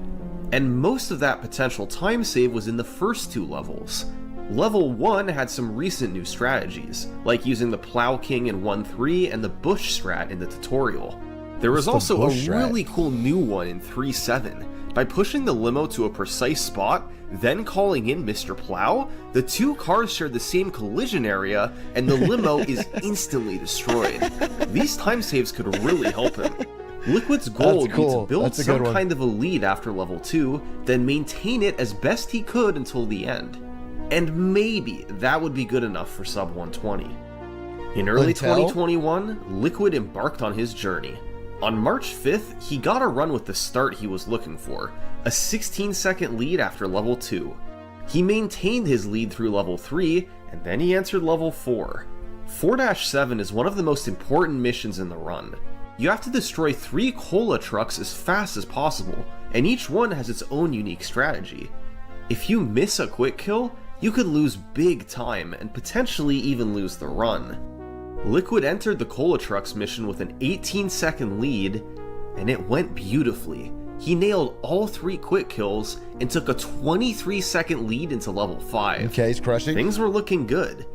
B: And most of that potential time save was in the first 2 levels. Level 1 had some recent new strategies, like using the Plow King in 1.3 and the Bush strat in the tutorial. There was also a really cool new one in 3.7. By pushing the limo to a precise spot, then calling in Mr. Plow, the 2 cars share the same collision area, and the limo is instantly destroyed. These time saves could really help him. Liquid's goal would be to build some kind of a lead after level 2, then maintain it as best he could until the end. And maybe that would be good enough for sub 120. In early 2021, Liquid embarked on his journey. On March 5th, he got a run with the start he was looking for, a 16-second lead after level 2. He maintained his lead through level 3, and then he entered level 4. 4-7 is one of the most important missions in the run. You have to destroy 3 cola trucks as fast as possible, and each one has its own unique strategy. If you miss a quick kill, you could lose big time and potentially even lose the run. Liquid entered the Cola Trucks mission with an 18-second lead, and it went beautifully. He nailed all 3 quick kills and took a 23-second lead into level 5.
A: Okay, he's crushing.
B: Things were looking good.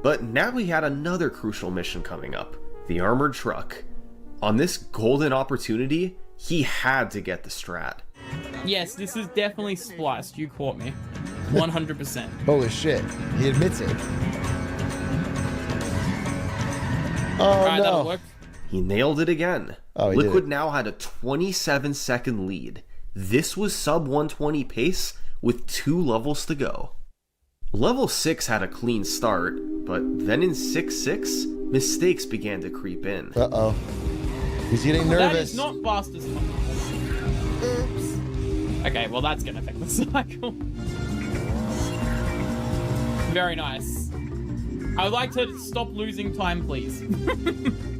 B: But now he had another crucial mission coming up, the Armored Truck. On this golden opportunity, he had to get the strat.
D: Yes, this is definitely spliced. You caught me. 100%.
A: Holy shit. He admits it. Oh,
D: Alright,
A: no.
D: that'll work.
B: He nailed it again.
A: Oh, he
B: Liquid
A: did it.
B: now had a 27-second lead. This was sub 120 pace with 2 levels to go. Level 6 had a clean start, but then in 6-6, mistakes began to creep in.
A: Uh-oh. He's getting nervous.
D: That is not fast as fuck. Oops. Okay, well that's gonna affect the cycle. Very nice. I would like to stop losing time, please.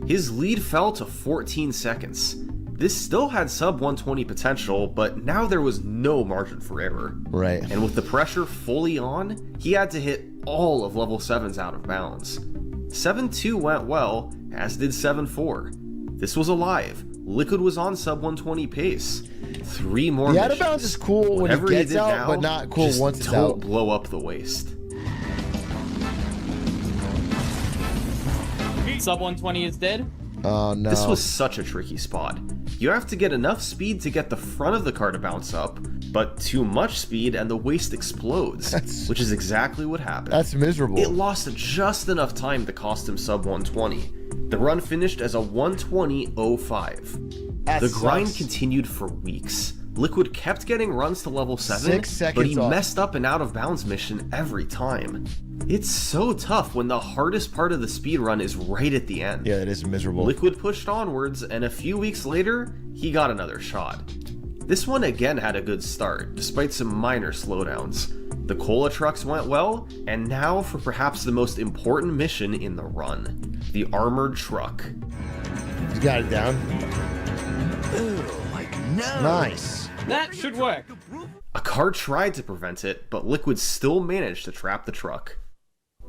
B: His lead fell to 14 seconds. This still had sub 120 potential, but now there was no margin for error.
A: Right.
B: And with the pressure fully on, he had to hit all of level 7's out of bounds. 7-2 went well, as did 7-4. This was alive. Liquid was on sub 120 pace. 3 more
A: The out of
B: missions.
A: bounds is cool when
B: Whatever
A: he gets
B: did
A: out,
B: now,
A: but not cool
B: just
A: once it's
B: don't
A: out.
B: blow up the waist.
D: Sub 120 is dead.
A: Oh, no.
B: This was such a tricky spot. You have to get enough speed to get the front of the car to bounce up, but too much speed and the waist explodes, which is exactly what happened.
A: That's miserable.
B: It lost just enough time to cost him sub 120. The run finished as a 120.05. The grind continued for weeks. Liquid kept getting runs to level 7,
A: 6 seconds
B: but he
A: off.
B: messed up an out of bounds mission every time. It's so tough when the hardest part of the speedrun is right at the end.
A: Yeah, it is miserable.
B: Liquid pushed onwards, and a few weeks later, he got another shot. This one again had a good start, despite some minor slowdowns. The cola trucks went well, and now for perhaps the most important mission in the run, the armored truck.
A: He's got it down.
E: No.
A: Nice.
D: That should work.
B: A car tried to prevent it, but Liquid still managed to trap the truck.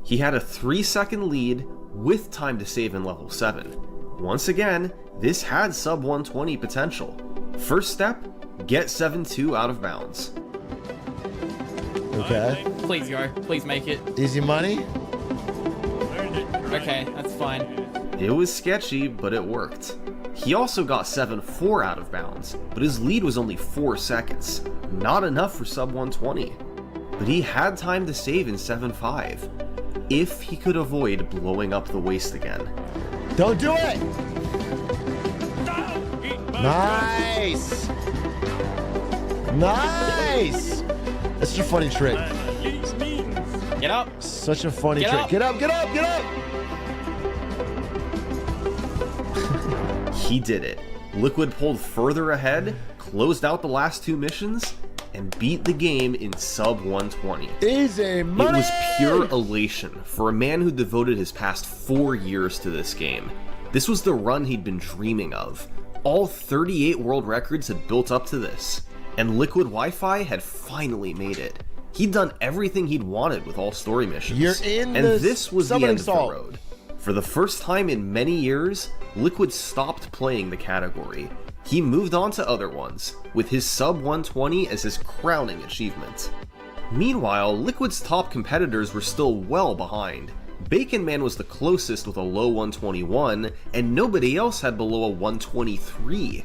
B: He had a 3-second lead with time to save in level 7. Once again, this had sub 120 potential. First step, get 7-2 out of bounds.
A: Okay.
D: Please go. Please make it.
A: Easy money.
D: Okay, that's fine.
B: It was sketchy, but it worked. He also got 7-4 out of bounds, but his lead was only 4 seconds. Not enough for sub 120. But he had time to save in 7-5, if he could avoid blowing up the waist again.
A: Don't do it! Nice! Nice! That's such a funny trick.
D: Get up.
A: Such a funny
D: Get
A: trick.
D: up.
A: Get up, get up, get up!
B: He did it. Liquid pulled further ahead, closed out the last 2 missions, and beat the game in sub 120.
A: Easy money!
B: It was pure elation for a man who devoted his past 4 years to this game. This was the run he'd been dreaming of. All 38 world records had built up to this, and Liquid Wi-Fi had finally made it. He'd done everything he'd wanted with all story missions.
A: You're in
B: and
A: the
B: this was the
A: summoning
B: end of the
A: salt.
B: road. For the first time in many years, Liquid stopped playing the category. He moved on to other ones, with his sub 120 as his crowning achievement. Meanwhile, Liquid's top competitors were still well behind. Bacon Man was the closest with a low 121, and nobody else had below a 123.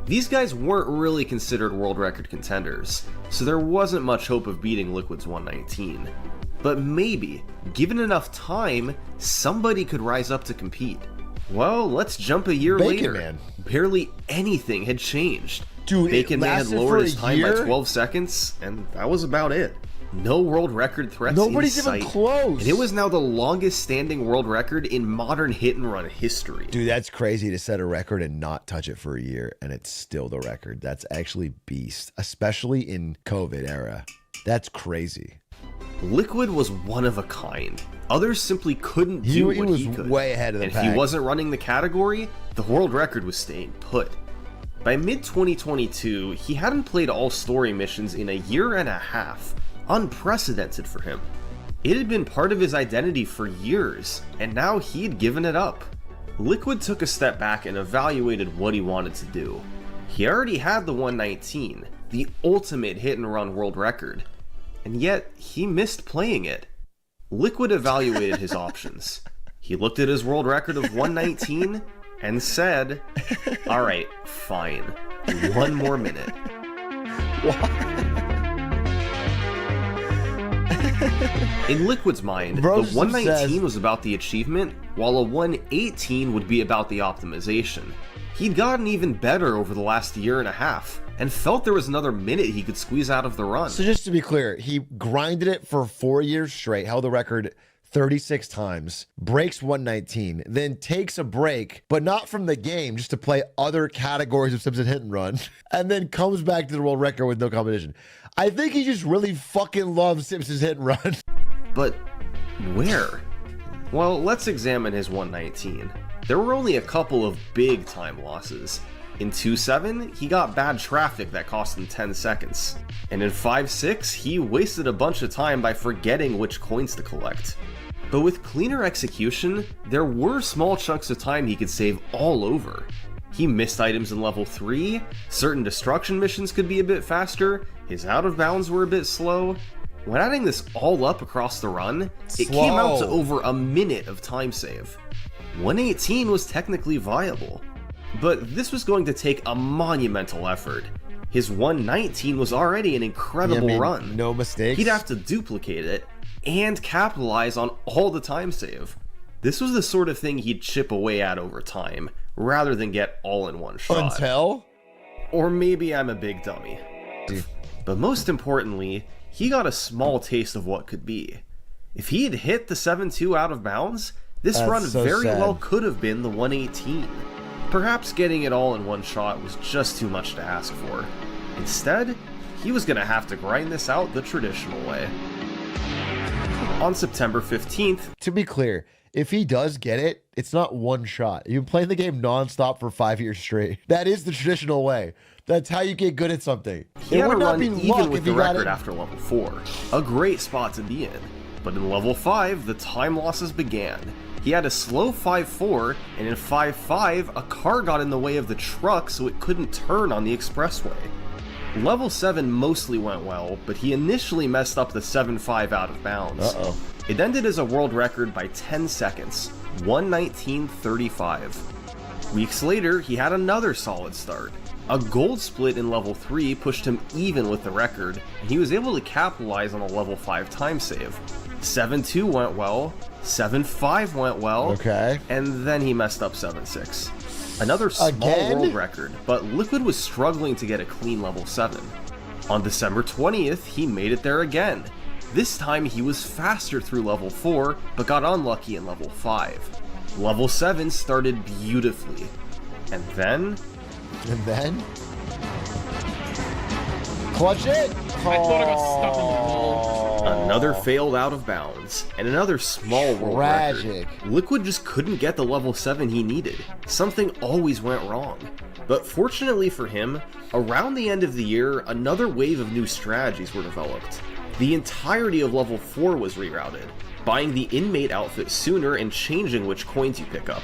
B: These guys weren't really considered world record contenders, so there wasn't much hope of beating Liquid's 119. But maybe, given enough time, somebody could rise up to compete. Well, let's jump a year
A: Bacon
B: later.
A: Man.
B: Barely anything had changed.
A: Dude,
B: Bacon Man had
A: lasted
B: lowered
A: for
B: his
A: a
B: time by
A: year?
B: 12 seconds, and that was about it. No world record threats
A: Nobody's
B: in sight.
A: even close.
B: And it was now the longest standing world record in modern hit and run history.
A: Dude, that's crazy to set a record and not touch it for a year, and it's still the record. That's actually beast, especially in COVID era. That's crazy.
B: Liquid was one of a kind. Others simply couldn't do
A: He
B: what
A: was
B: he could.
A: way ahead of the
B: and
A: pack.
B: if he wasn't running the category, the world record was staying put. By mid-2022, he hadn't played all story missions in a year and a half. Unprecedented for him. It had been part of his identity for years, and now he'd given it up. Liquid took a step back and evaluated what he wanted to do. He already had the 119, the ultimate hit and run world record, and yet he missed playing it. Liquid evaluated his options. He looked at his world record of 119 and said, "Alright, fine. 1 more minute." In Liquid's mind,
A: Bro's
B: the 119
A: obsessed.
B: was about the achievement, while a 118 would be about the optimization. He'd gotten even better over the last year and a half, and felt there was another minute he could squeeze out of the run.
A: So just to be clear, he grinded it for 4 years straight, held the record 36 times, breaks 119, then takes a break, but not from the game, just to play other categories of Simpsons Hit and Run, and then comes back to the world record with no competition. I think he just really fucking loves Simpsons Hit and Run.
B: But where? Well, let's examine his 119. There were only a couple of big time losses. In 2.7, he got bad traffic that cost him 10 seconds. And in 5.6, he wasted a bunch of time by forgetting which coins to collect. But with cleaner execution, there were small chunks of time he could save all over. He missed items in level 3, certain destruction missions could be a bit faster, his out of bounds were a bit slow. When adding this all up across the run, it came out to over a minute of time save. 118 was technically viable, but this was going to take a monumental effort. His 119 was already an incredible run.
A: No mistakes.
B: He'd have to duplicate it and capitalize on all the time save. This was the sort of thing he'd chip away at over time, rather than get all in one shot.
A: Until?
B: Or maybe I'm a big dummy. But most importantly, he got a small taste of what could be. If he had hit the 7.2 out of bounds, this
A: That's
B: run
A: so
B: very
A: sad.
B: well could have been the 118. Perhaps getting it all in one shot was just too much to ask for. Instead, he was going to have to grind this out the traditional way. On September 15th,
A: To be clear, if he does get it, it's not one shot. You've been playing the game nonstop for 5 years straight. That is the traditional way. That's how you get good at something.
B: he had a
A: would not
B: run
A: be
B: even
A: luck
B: with
A: if
B: the
A: he got
B: record
A: it.
B: after level 4. A great spot to be in. But in level 5, the time losses began. He had a slow 5.4, and in 5.5, a car got in the way of the truck so it couldn't turn on the expressway. Level 7 mostly went well, but he initially messed up the 7.5 out of bounds. It ended as a world record by 10 seconds, 1:19.35. Weeks later, he had another solid start. A gold split in level 3 pushed him even with the record, and he was able to capitalize on a level 5 time save. 7.2 went well, 7.5 went well,
A: Okay.
B: and then he messed up 7.6. Another small
A: Again?
B: world record, but Liquid was struggling to get a clean level 7. On December 20th, he made it there again. This time he was faster through level 4, but got unlucky in level 5. Level 7 started beautifully. And then,
A: Clutch it.
D: I thought I got stuck on the wall.
B: another failed out of bounds, and another small world
A: Tragic.
B: record. Liquid just couldn't get the level 7 he needed. Something always went wrong. But fortunately for him, around the end of the year, another wave of new strategies were developed. The entirety of level 4 was rerouted. buying the inmate outfit sooner and changing which coins you pick up.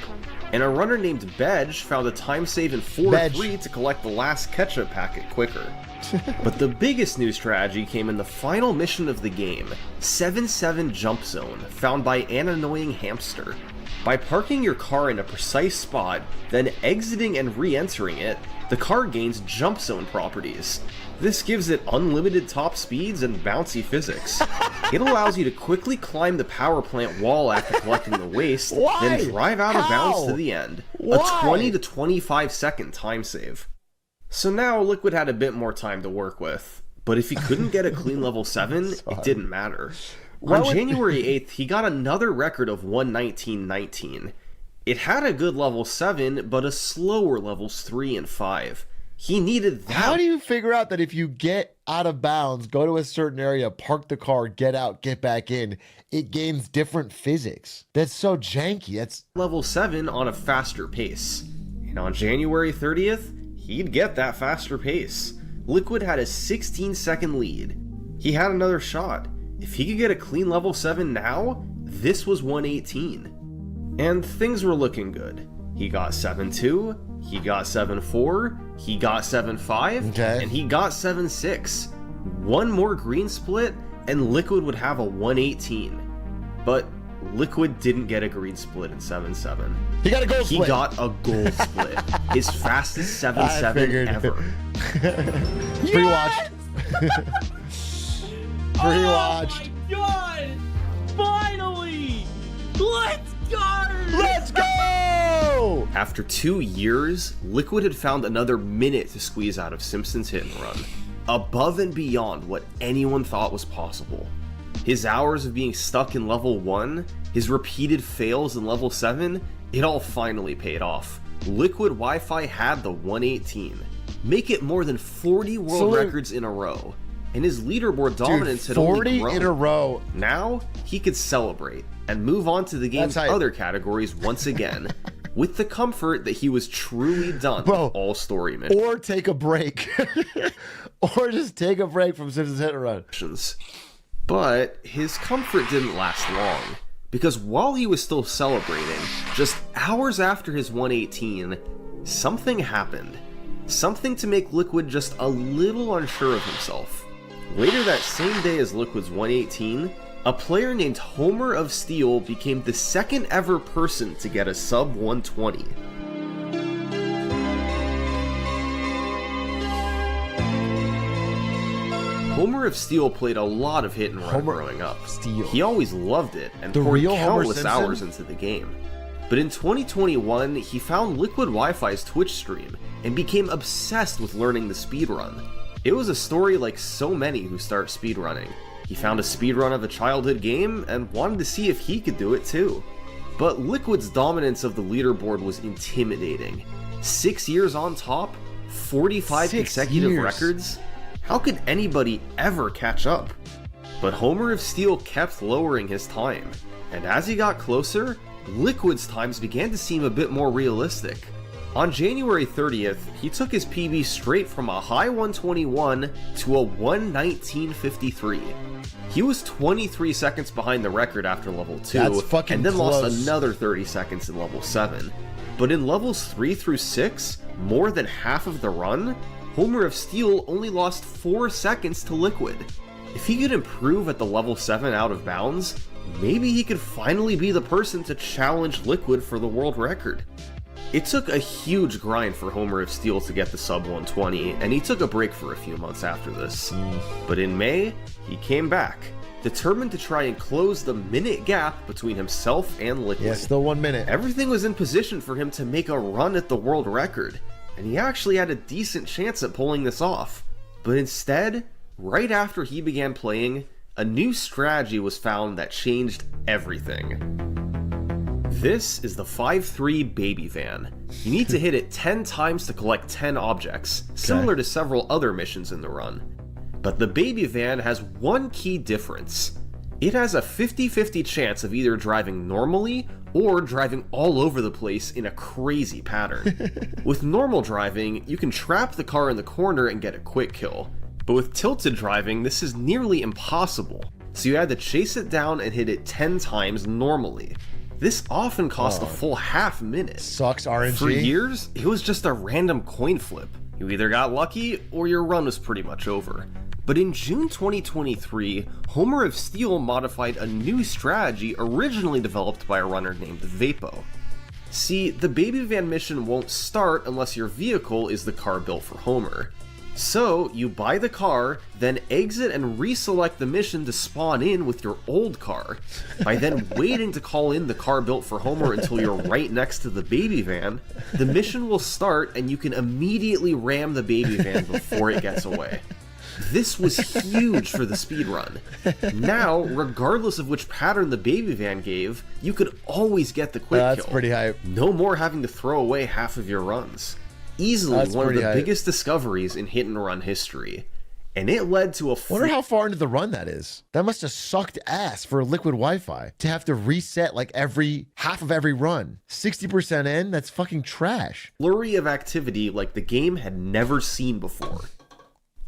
B: And a runner named Bedge found a time save in 4-3 to collect the last ketchup packet quicker. But the biggest new strategy came in the final mission of the game, 7-7 Jump Zone, found by an annoying hamster. By parking your car in a precise spot, then exiting and re-entering it, the car gains jump zone properties. This gives it unlimited top speeds and bouncy physics. It allows you to quickly climb the power plant wall after collecting the waste, then drive out of bounds to the end. A 20 to 25 second time save. So now Liquid had a bit more time to work with, but if he couldn't get a clean level 7, it didn't matter. On January 8th, he got another record of 119.19. It had a good level 7, but a slower levels 3 and 5. He needed that.
A: How do you figure out that if you get out of bounds, go to a certain area, park the car, get out, get back in, it gains different physics? That's so janky. That's
B: level 7 on a faster pace. And on January 30th, he'd get that faster pace. Liquid had a 16-second lead. He had another shot. If he could get a clean level 7 now, this was 118. And things were looking good. He got 7-2, he got 7-4, he got 7-5, and he got 7-6. One more green split, and Liquid would have a 118. But Liquid didn't get a green split in 7-7.
A: He got a gold split.
B: He got a gold split. His fastest 7-7 ever.
A: Pre-watched. Pre-watched.
E: Oh my god! Finally! Let's go!
A: Let's go!
B: After 2 years, Liquid had found another minute to squeeze out of Simpsons Hit Run, above and beyond what anyone thought was possible. His hours of being stuck in level 1, his repeated fails in level 7, it all finally paid off. Liquid Wi-Fi had the 118. Make it more than 40 world records in a row. And his leaderboard dominance had only grown.
A: 40 in a row.
B: Now, he could celebrate and move on to the game's other categories once again, with the comfort that he was truly done with all story missions.
A: Or take a break. Or just take a break from Simpsons Hit Run.
B: But his comfort didn't last long, because while he was still celebrating, just hours after his 118, something happened. Something to make Liquid just a little unsure of himself. Later that same day as Liquid's 118, a player named Homer of Steel became the second ever person to get a sub 120. Homer of Steel played a lot of Hit and Run growing up. He always loved it and poured countless hours into the game. But in 2021, he found Liquid Wi-Fi's Twitch stream and became obsessed with learning the speedrun. It was a story like so many who start speedrunning. He found a speedrun of a childhood game and wanted to see if he could do it too. But Liquid's dominance of the leaderboard was intimidating. 6 years on top, 45 consecutive records? How could anybody ever catch up? But Homer of Steel kept lowering his time, and as he got closer, Liquid's times began to seem a bit more realistic. On January 30th, he took his PB straight from a high 121 to a 119.53. He was 23 seconds behind the record after level 2, and then lost another 30 seconds in level 7. But in levels 3 through 6, more than half of the run, Homer of Steel only lost 4 seconds to Liquid. If he could improve at the level 7 out of bounds, maybe he could finally be the person to challenge Liquid for the world record. It took a huge grind for Homer of Steel to get the sub 120, and he took a break for a few months after this. But in May, he came back, determined to try and close the minute gap between himself and Liquid.
A: Yeah, still 1 minute.
B: Everything was in position for him to make a run at the world record, and he actually had a decent chance at pulling this off. But instead, right after he began playing, a new strategy was found that changed everything. This is the 5-3 Baby Van. You need to hit it 10 times to collect 10 objects, similar to several other missions in the run. But the Baby Van has one key difference. It has a 50-50 chance of either driving normally or driving all over the place in a crazy pattern. With normal driving, you can trap the car in the corner and get a quick kill. But with tilted driving, this is nearly impossible. so you had to chase it down and hit it 10 times normally. This often cost a full half minute.
A: Sucks RNG.
B: For years, it was just a random coin flip. You either got lucky or your run was pretty much over. But in June 2023, Homer of Steel modified a new strategy originally developed by a runner named Vapo. See, the Baby Van mission won't start unless your vehicle is the car built for Homer. So, you buy the car, then exit and reselect the mission to spawn in with your old car. By then waiting to call in the car built for Homer until you're right next to the baby van, the mission will start and you can immediately ram the baby van before it gets away. This was huge for the speedrun. Now, regardless of which pattern the baby van gave, you could always get the quick kill.
A: That's pretty hype.
B: No more having to throw away half of your runs. Easily one of the biggest discoveries in hit and run history. And it led to a
A: wonder how far into the run that is. That must have sucked ass for liquid Wi-Fi to have to reset like every half of every run. 60% in, that's fucking trash.
B: Flurry of activity like the game had never seen before.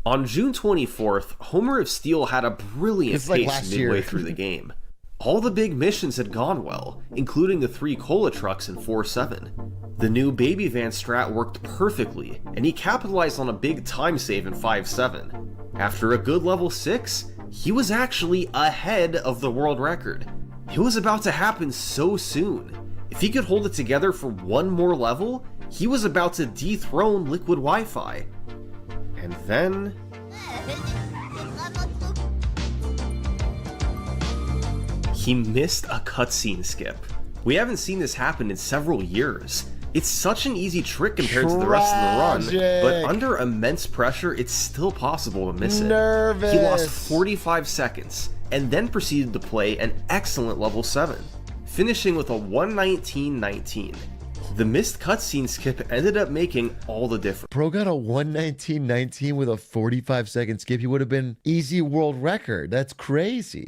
B: On June 24th, Homer of Steel had a brilliant pace midway through the game. All the big missions had gone well, including the 3 cola trucks in 4-7. The new baby van strat worked perfectly, and he capitalized on a big time save in 5-7. After a good level 6, he was actually ahead of the world record. It was about to happen so soon. If he could hold it together for one more level, he was about to dethrone liquid Wi-Fi. And then... he missed a cutscene skip. We haven't seen this happen in several years. It's such an easy trick compared to the rest of the run, but under immense pressure, it's still possible to miss it. He lost 45 seconds, and then proceeded to play an excellent level 7, finishing with a 119.19. The missed cutscene skip ended up making all the difference.
A: Bro got a 119.19 with a 45-second skip. He would have been easy world record. That's crazy.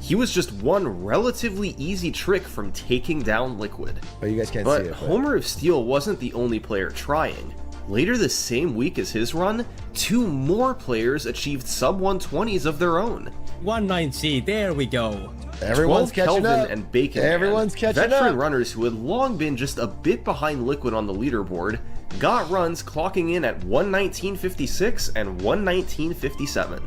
B: He was just one relatively easy trick from taking down Liquid.
A: Oh, you guys can't
B: see
A: it.
B: But Homer of Steel wasn't the only player trying. Later the same week as his run, 2 more players achieved sub-120s of their own.
E: 190, there we go.
A: Everyone's catching
B: Kelvin
A: up.
B: And Bacon
A: Everyone's catching
B: veteran
A: up. Runners
B: who had long been just a bit behind Liquid on the leaderboard got runs clocking in at 119.56 and 119.57.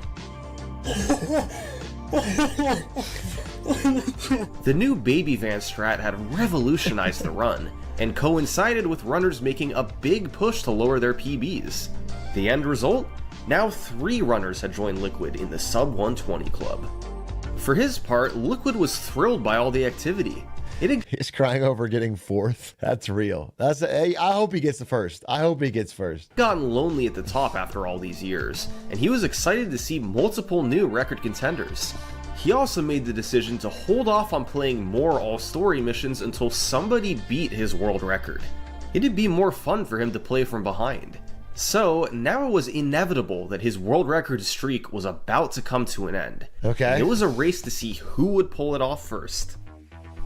B: The new baby van strat had revolutionized the run, and coincided with runners making a big push to lower their PBs. The end result? Now 3 runners had joined Liquid in the sub-120 club. For his part, Liquid was thrilled by all the activity.
A: He's crying over getting 4th. That's real. I hope he gets the first. I hope he gets first.
B: Gotten lonely at the top after all these years, and he was excited to see multiple new record contenders. He also made the decision to hold off on playing more all-story missions until somebody beat his world record. It'd be more fun for him to play from behind. So, now it was inevitable that his world record streak was about to come to an end.
A: Okay.
B: And it was a race to see who would pull it off first.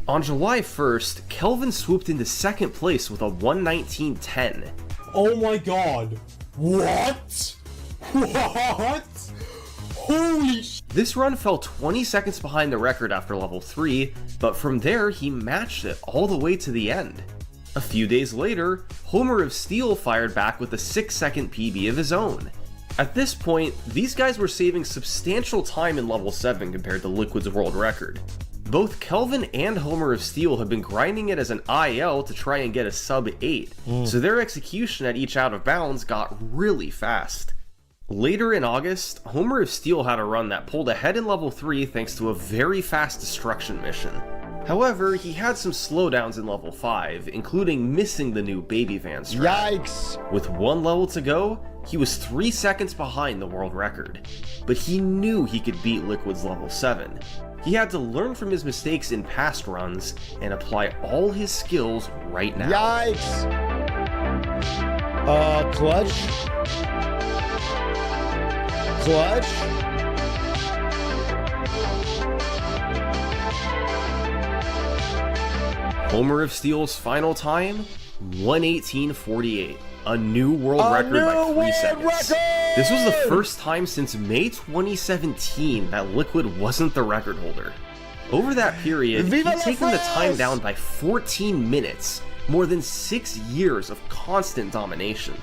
B: On July 1st, Kelvin swooped into 2nd place with a 119.10.
E: Oh my god. What? What? Holy sh...
B: This run fell 20 seconds behind the record after level 3, but from there he matched it all the way to the end. A few days later, Homer of Steel fired back with a 6-second PB of his own. At this point, these guys were saving substantial time in level 7 compared to Liquid's world record. Both Kelvin and Homer of Steel have been grinding it as an IL to try and get a sub 8, so their execution at each out of bounds got really fast. Later in August, Homer of Steel had a run that pulled ahead in level 3 thanks to a very fast destruction mission. However, he had some slowdowns in level 5, including missing the new baby van strat.
A: Yikes!
B: With 1 level to go, he was 3 seconds behind the world record. But he knew he could beat Liquid's level 7. He had to learn from his mistakes in past runs and apply all his skills right now.
A: Yikes! Clutch? Clutch?
B: Homer of Steel's final time, 118.48. a new world record by 3 seconds. This was the first time since May 2017 that Liquid wasn't the record holder. Over that period, he'd taken the time down by 14 minutes, more than 6 years of constant domination.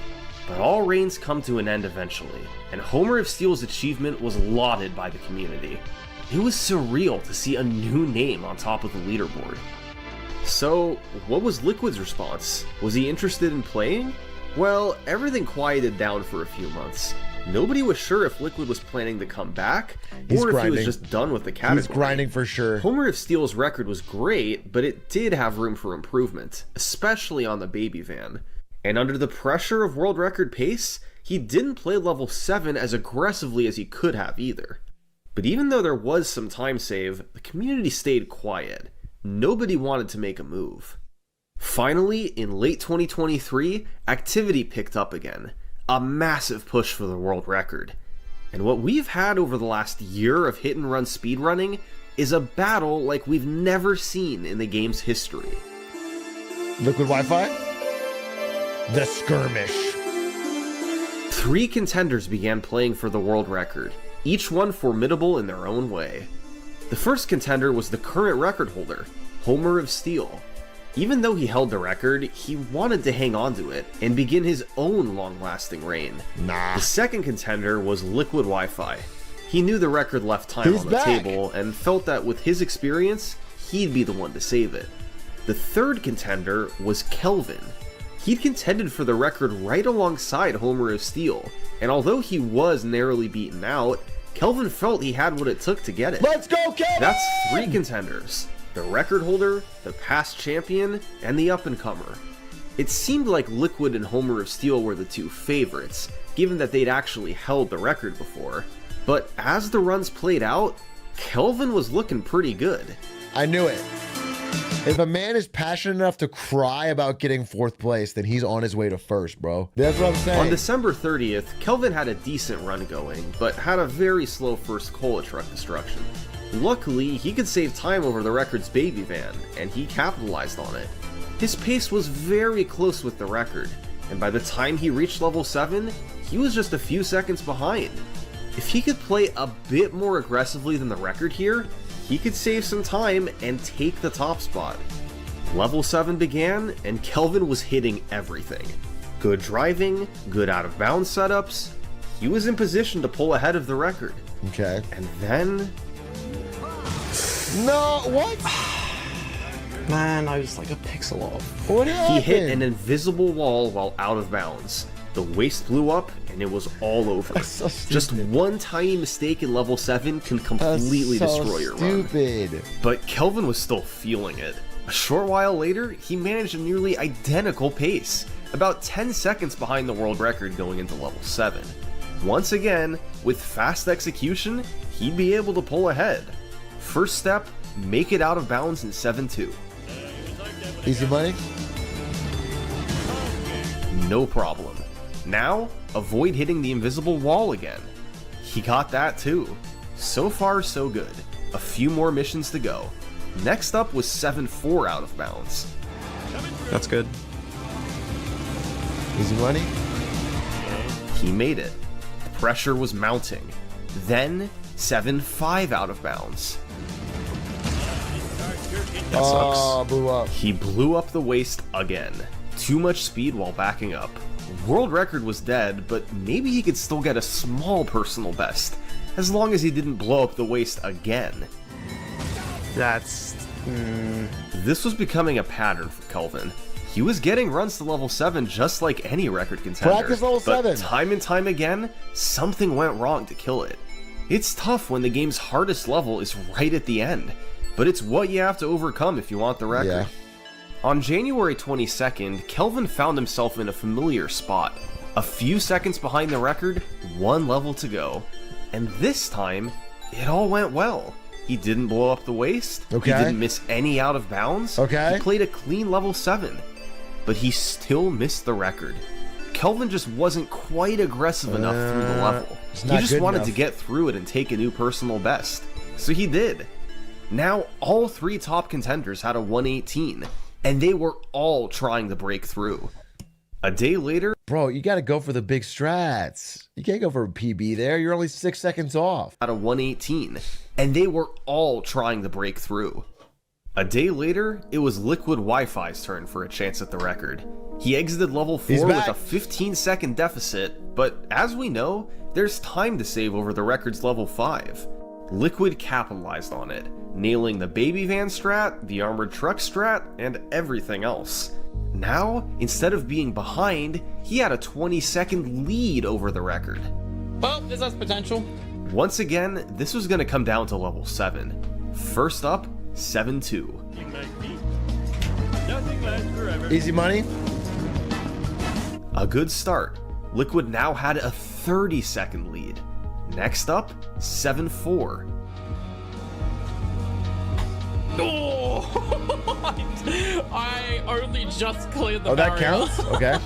B: But all reigns come to an end eventually, and Homer of Steel's achievement was lauded by the community. It was surreal to see a new name on top of the leaderboard. So, what was Liquid's response? Was he interested in playing? Well, everything quieted down for a few months. Nobody was sure if Liquid was planning to come back, or if he was just done with the category.
A: He was grinding for sure.
B: Homer of Steel's record was great, but it did have room for improvement, especially on the baby van. And under the pressure of world record pace, he didn't play level 7 as aggressively as he could have either. But even though there was some time save, the community stayed quiet. Nobody wanted to make a move. Finally, in late 2023, activity picked up again. A massive push for the world record. And what we've had over the last year of hit and run speedrunning is a battle like we've never seen in the game's history.
A: Liquid Wi-Fi? The Skirmish.
B: 3 contenders began playing for the world record, each one formidable in their own way. The first contender was the current record holder, Homer of Steel. Even though he held the record, he wanted to hang on to it and begin his own long-lasting reign.
A: Nah.
B: The second contender was Liquid Wi-Fi. He knew the record left time on the table and felt that with his experience, he'd be the one to save it. The third contender was Kelvin. He'd contended for the record right alongside Homer of Steel, and although he was narrowly beaten out, Kelvin felt he had what it took to get it.
A: Let's go, Kelvin!
B: That's 3 contenders. The record holder, the past champion, and the up-and-comer. It seemed like Liquid and Homer of Steel were the 2 favorites, given that they'd actually held the record before. But as the runs played out, Kelvin was looking pretty good.
A: I knew it. If a man is passionate enough to cry about getting 4th place, then he's on his way to 1st, bro. That's what I'm saying.
B: On December 30th, Kelvin had a decent run going, but had a very slow first cola truck destruction. Luckily, he could save time over the record's baby van, and he capitalized on it. His pace was very close with the record, and by the time he reached level 7, he was just a few seconds behind. If he could play a bit more aggressively than the record here, he could save some time and take the top spot. Level 7 began, and Kelvin was hitting everything. Good driving, good out-of-bounds setups. He was in position to pull ahead of the record.
A: Okay.
B: And then...
A: No, what?
F: Man, I was like a pixel off.
A: What happened?
B: He hit an invisible wall while out of bounds. The waist blew up, and it was all over.
A: That's so stupid.
B: Just one tiny mistake in level 7 can completely destroy your run.
A: Stupid.
B: But Kelvin was still feeling it. A short while later, he managed a nearly identical pace, about 10 seconds behind the world record going into level 7. Once again, with fast execution, he'd be able to pull ahead. First step, make it out of bounds in 7-2.
A: Easy money?
B: No problem. Now, avoid hitting the invisible wall again. He got that too. So far, so good. A few more missions to go. Next up was 7-4 out of bounds.
F: That's good.
A: Easy money?
B: He made it. The pressure was mounting. Then, 7-5 out of bounds.
F: That sucks.
A: Blew up.
B: He blew up the waist again. Too much speed while backing up. World record was dead, but maybe he could still get a small personal best, as long as he didn't blow up the waist again.
F: That's...
B: This was becoming a pattern for Kelvin. He was getting runs to level 7 just like any record contender.
A: Practice level 7.
B: But time and time again, something went wrong to kill it. It's tough when the game's hardest level is right at the end, but it's what you have to overcome if you want the record.
A: Yeah.
B: On January 22nd, Kelvin found himself in a familiar spot. A few seconds behind the record, 1 level to go. And this time, it all went well. He didn't blow up the waist.
A: Okay.
B: He didn't miss any out of bounds.
A: Okay.
B: He played a clean level 7. But he still missed the record. Kelvin just wasn't quite aggressive enough through the level. He just wanted to get through it and take a new personal best. So he did. Now, all 3 top contenders had a 118. And they were all trying to break through. A day later,
A: Bro, you got to go for the big strats. You can't go for a PB there. You're only 6 seconds off.
B: Out of 118, and they were all trying to break through. A day later, it was Liquid Wi-Fi's turn for a chance at the record. He exited level 4 with a 15-second deficit, but as we know, there's time to save over the record's level 5. Liquid capitalized on it, nailing the baby van strat, the armored truck strat, and everything else. Now, instead of being behind, he had a 20-second lead over the record.
F: Well, this has potential.
B: Once again, this was going to come down to level 7. First up, 7-2.
A: Easy money.
B: A good start. Liquid now had a 30-second lead. Next up, 7-4.
F: Oh! I only just cleared the
A: Oh, that
F: barrier.
A: counts? Okay.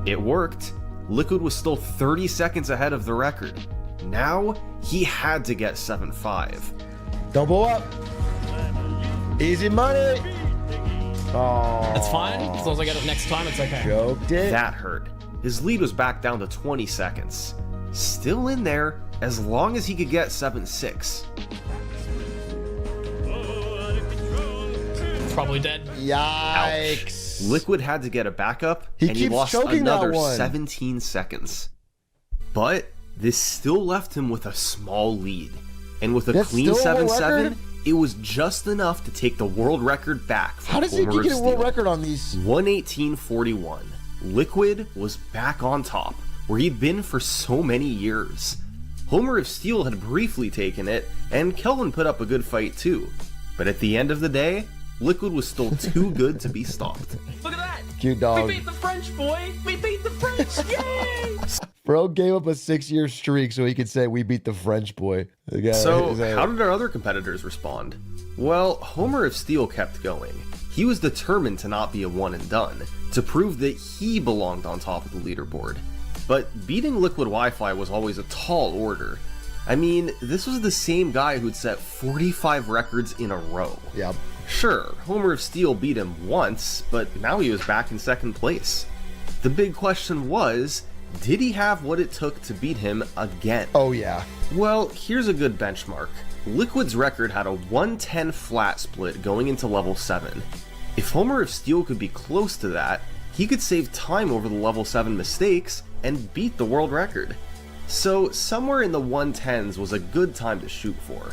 B: It worked. Liquid was still 30 seconds ahead of the record. Now, he had to get 7-5.
A: Don't blow up. Easy money. Oh.
F: It's fine. As long as I get it next time, it's okay.
A: Choked it.
B: That hurt. His lead was back down to 20 seconds. Still in there, as long as he could get 7-6.
F: It's probably dead.
A: Yikes.
B: Liquid had to get a backup,
A: He
B: and he
A: keeps
B: lost
A: choking that
B: another
A: one.
B: 17 seconds. But this still left him with a small lead. And with a
A: That's
B: clean
A: still a world
B: 7-7,
A: record?
B: it was just enough to take the world record back from
A: How does he
B: Homer of
A: get a world
B: Steel.
A: record on these?
B: 118.41. Liquid was back on top, where he'd been for so many years. Homer of Steel had briefly taken it, and Kelvin put up a good fight too. But at the end of the day, Liquid was still too good to be stopped.
F: Look at that!
A: Cute dog.
F: We beat the French, boy! We beat the French! Yay!
A: Bro gave up a 6-year streak so he could say we beat the French boy. The guy-
B: So,
A: he's like-
B: how did our other competitors respond? Well, Homer of Steel kept going. He was determined to not be a one and done, to prove that he belonged on top of the leaderboard. But beating Liquid Wi-Fi was always a tall order. I mean, this was the same guy who'd set 45 records in a row.
A: Yep.
B: Sure, Homer of Steel beat him once, but now he was back in second place. The big question was, did he have what it took to beat him again?
A: Oh, yeah.
B: Well, here's a good benchmark. Liquid's record had a 110 flat split going into level 7. If Homer of Steel could be close to that, he could save time over the level 7 mistakes and beat the world record. So somewhere in the 110s was a good time to shoot for.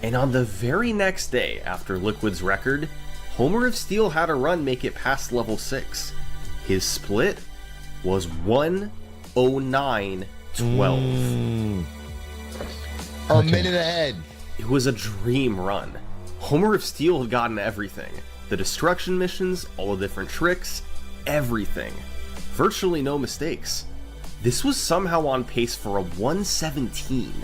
B: And on the very next day after Liquid's record, Homer of Steel had a run make it past level 6. His split was 1:09:12.
A: A minute ahead.
B: It was a dream run. Homer of Steel had gotten everything. The destruction missions, all the different tricks, everything. Virtually no mistakes. This was somehow on pace for a 117.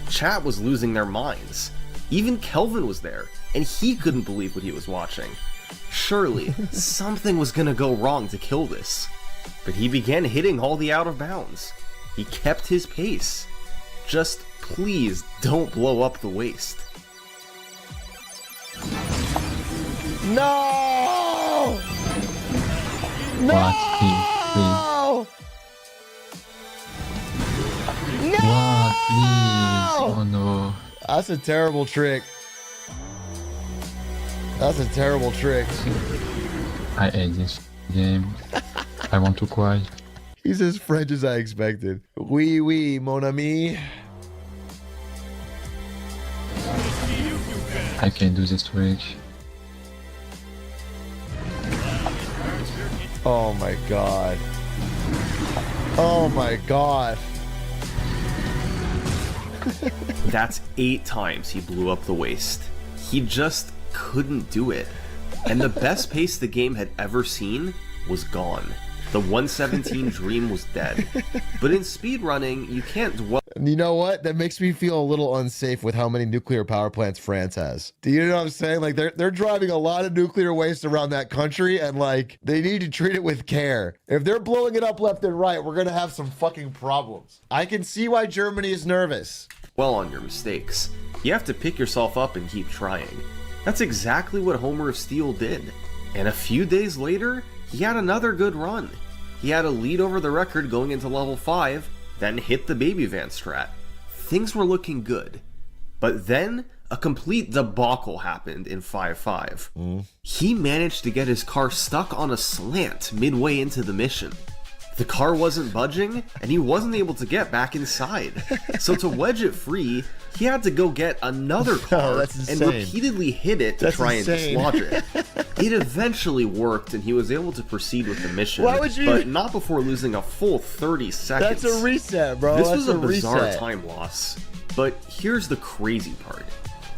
B: Chat was losing their minds. Even Kelvin was there, and he couldn't believe what he was watching. Surely, something was gonna go wrong to kill this. But he began hitting all the out of bounds. He kept his pace. Just please don't blow up the waist.
A: No! No!
G: What please?
A: No!
G: What please? Oh no.
A: That's a terrible trick. That's a terrible trick.
G: I hate this game. I want to cry.
A: He's as French as I expected. Oui, oui, mon ami.
G: I can't do this trick.
A: Oh my god. Oh my god.
B: That's 8 times he blew up the waist. He just couldn't do it. And the best pace the game had ever seen was gone. The 117 dream was dead. But in speedrunning, you can't dwell
A: And you know what? That makes me feel a little unsafe with how many nuclear power plants France has. Do you know what I'm saying? Like they're driving a lot of nuclear waste around that country, and like they need to treat it with care. If they're blowing it up left and right, we're gonna have some fucking problems. I can see why Germany is nervous.
B: on your mistakes. You have to pick yourself up and keep trying. That's exactly what Homer of Steel did. And a few days later, he had another good run. he had a lead over the record going into level 5, then hit the baby van strat. Things were looking good. But then, a complete debacle happened in 5-5. He managed to get his car stuck on a slant midway into the mission. The car wasn't budging, and he wasn't able to get back inside. So to wedge it free, he had to go get another car and repeatedly hit it to try and dislodge it. It eventually worked, and he was able to proceed with the mission, but not before losing a full 30 seconds.
A: That's a reset, bro.
B: This was a bizarre time loss. But here's the crazy part.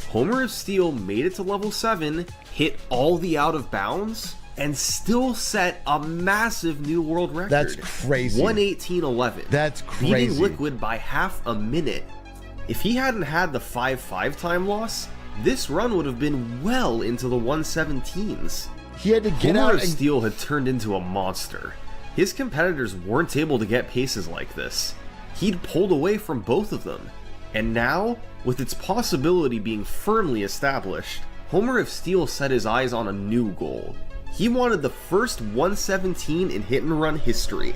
B: Homer of Steel made it to level 7, hit all the out of bounds, and still set a massive new world record.
A: That's crazy.
B: 118.11.
A: That's crazy.
B: Beating Liquid by half a minute. If he hadn't had the 5-5 time loss, this run would have been well into the 117s.
A: He had to get
B: Homer
A: out
B: of Steel had turned into a monster. His competitors weren't able to get paces like this. He'd pulled away from both of them. And now, with its possibility being firmly established, Homer of Steel set his eyes on a new goal. He wanted the first 117 in hit and run history.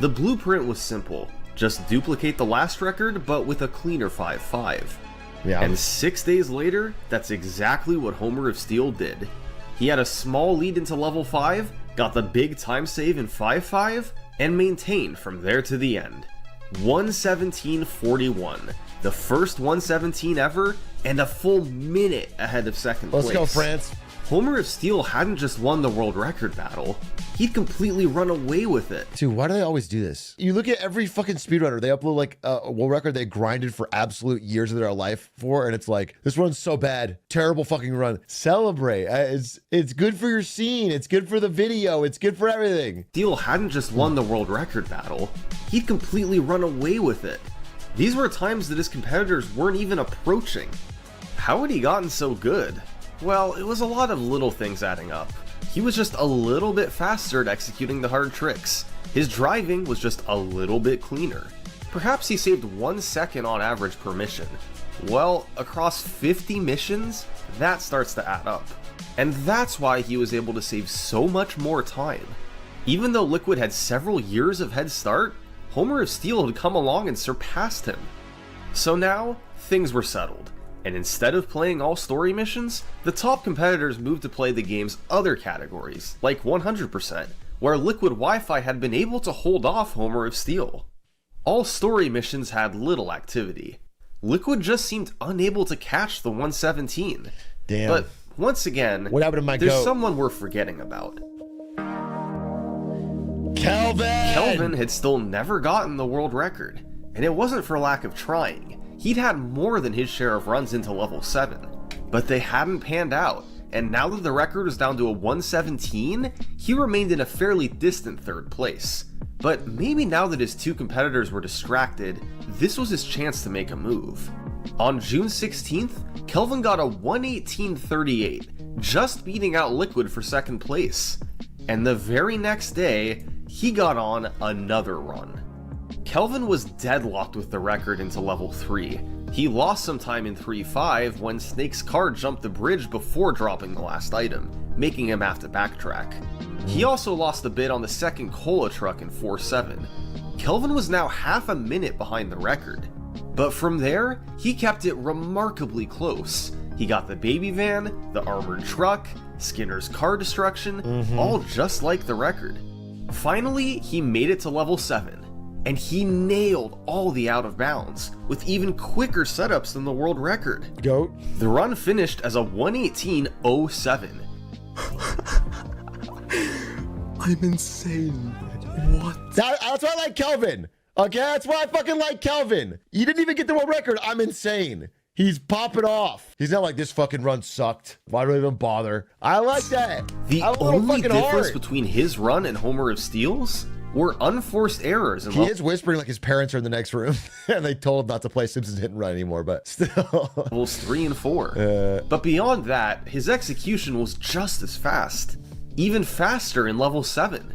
B: The blueprint was simple. Just duplicate the last record, but with a cleaner 5-5.
A: Yeah.
B: And 6 days later, that's exactly what Homer of Steel did. He had a small lead into level 5, got the big time save in 5-5, and maintained from there to the end. 117.41. The first 117 ever, and a full minute ahead of second place.
A: Let's go, France.
B: Homer of Steel hadn't just won the world record battle, he'd completely run away with it.
A: Dude, why do they always do this? You look at every fucking speedrunner, they upload like a world record they grinded for absolute years of their life for, and it's like, this run's so bad, terrible fucking run. Celebrate. It's good for your scene, it's good for the video, it's good for everything.
B: Steel hadn't just won the world record battle, he'd completely run away with it. These were times that his competitors weren't even approaching. How had he gotten so good? Well, it was a lot of little things adding up. He was just a little bit faster at executing the hard tricks. His driving was just a little bit cleaner. Perhaps he saved 1 second on average per mission. Well, across 50 missions, that starts to add up. And that's why he was able to save so much more time. Even though Liquid had several years of head start, Homer of Steel had come along and surpassed him. So now, things were settled. And instead of playing all story missions, the top competitors moved to play the game's other categories, like 100%, where Liquid Wi-Fi had been able to hold off Homer of Steel. All story missions had little activity. Liquid just seemed unable to catch the 117.
A: Damn.
B: But once again,
A: what happened to my
B: there's
A: goat?
B: someone we're forgetting about.
A: Kelvin
B: had still never gotten the world record, and it wasn't for lack of trying. He'd had more than his share of runs into level 7, but they hadn't panned out, and now that the record was down to a 117, he remained in a fairly distant third place. But maybe now that his two competitors were distracted, this was his chance to make a move. On June 16th, Kelvin got a 118.38, just beating out Liquid for second place. And the very next day, he got on another run. Kelvin was deadlocked with the record into level 3. He lost some time in 3-5 when Snake's car jumped the bridge before dropping the last item, making him have to backtrack. He also lost a bit on the second cola truck in 4-7. Kelvin was now half a minute behind the record. But from there, he kept it remarkably close. He got the baby van, the armored truck, Skinner's car destruction, all just like the record. Finally, he made it to level 7. And he nailed all the out of bounds, with even quicker setups than the world record.
A: Goat.
B: The run finished as a 118.07.
F: I'm insane. What?
A: That's why I like Kelvin. Okay, that's why I fucking like Kelvin. You didn't even get the world record. I'm insane. He's popping off. He's not like, this fucking run sucked. Why do I even bother? I like that.
B: The only difference between his run and Homer of Steel's were unforced errors.
A: He is whispering like his parents are in the next room and they told him not to play Simpsons Hit Run anymore, but still.
B: Levels 3 and 4. But beyond that, his execution was just as fast. Even faster in level 7.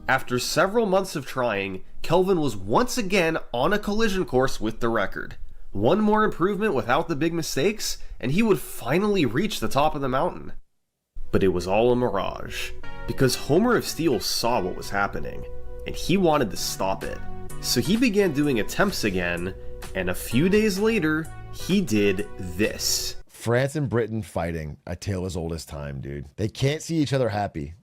B: After several months of trying, Kelvin was once again on a collision course with the record. One more improvement without the big mistakes, and he would finally reach the top of the mountain. But it was all a mirage, because Homer of Steel saw what was happening. and he wanted to stop it. So he began doing attempts again, and a few days later, he did this.
A: France and Britain fighting, a tale as old as time, dude. They can't see each other happy.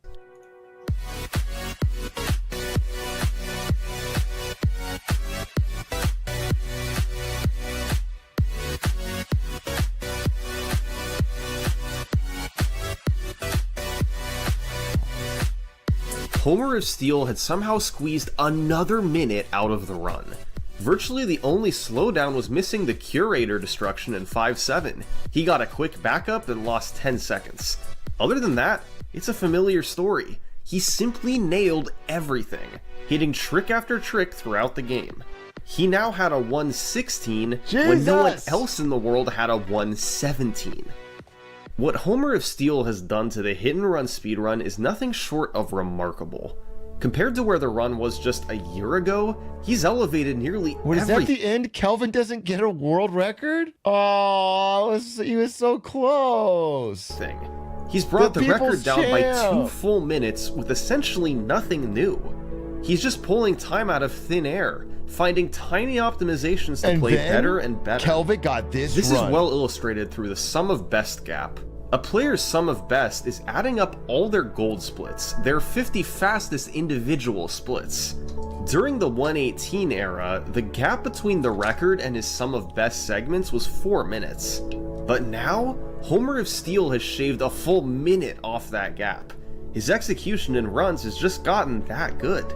B: Homer of Steel had somehow squeezed another minute out of the run. Virtually the only slowdown was missing the Curator destruction in 5-7. He got a quick backup and lost 10 seconds. Other than that, it's a familiar story. He simply nailed everything, hitting trick after trick throughout the game. He now had a 116 when no one else in the world had a 117. What Homer of Steel has done to the hit and run speedrun is nothing short of remarkable. Compared to where the run was just a year ago, he's elevated nearly
A: What is that the end? Kelvin doesn't get a world record? Oh, he was so close.
B: He's brought the record down by 2 full minutes with essentially nothing new. He's just pulling time out of thin air, finding tiny optimizations to play better and better.
A: Kelvin got this
B: is well illustrated through the sum of best gap. A player's sum of best is adding up all their gold splits, their 50 fastest individual splits. During the 118 era, the gap between the record and his sum of best segments was 4 minutes. But now, Homer of Steel has shaved a full minute off that gap. His execution in runs has just gotten that good.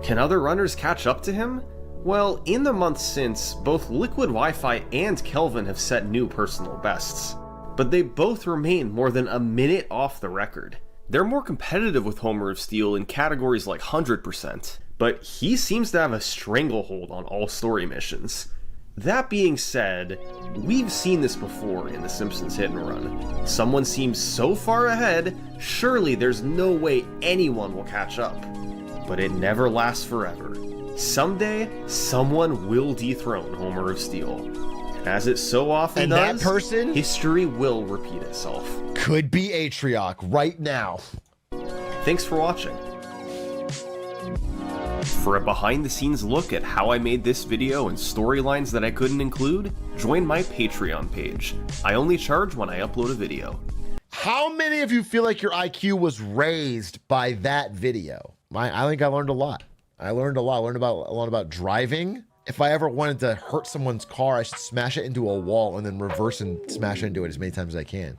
B: Can other runners catch up to him? Well, in the months since, both Liquid Wi-Fi and Kelvin have set new personal bests. But they both remain more than a minute off the record. They're more competitive with Homer of Steel in categories like 100%, but he seems to have a stranglehold on all story missions. That being said, we've seen this before in the Simpsons Hit and Run. Someone seems so far ahead, surely there's no way anyone will catch up. But it never lasts forever. Someday, someone will dethrone Homer of Steel. As it so often does,
A: that person
B: history will repeat itself.
A: Could be Atrioc right now.
B: Thanks for watching. For a behind-the-scenes look at how I made this video and storylines that I couldn't include, join my Patreon page. I only charge when I upload a video.
A: How many of you feel like your IQ was raised by that video? I think I learned a lot. I learned a lot. I learned a lot about driving. If I ever wanted to hurt someone's car, I should smash it into a wall and then reverse and smash into it as many times as I can.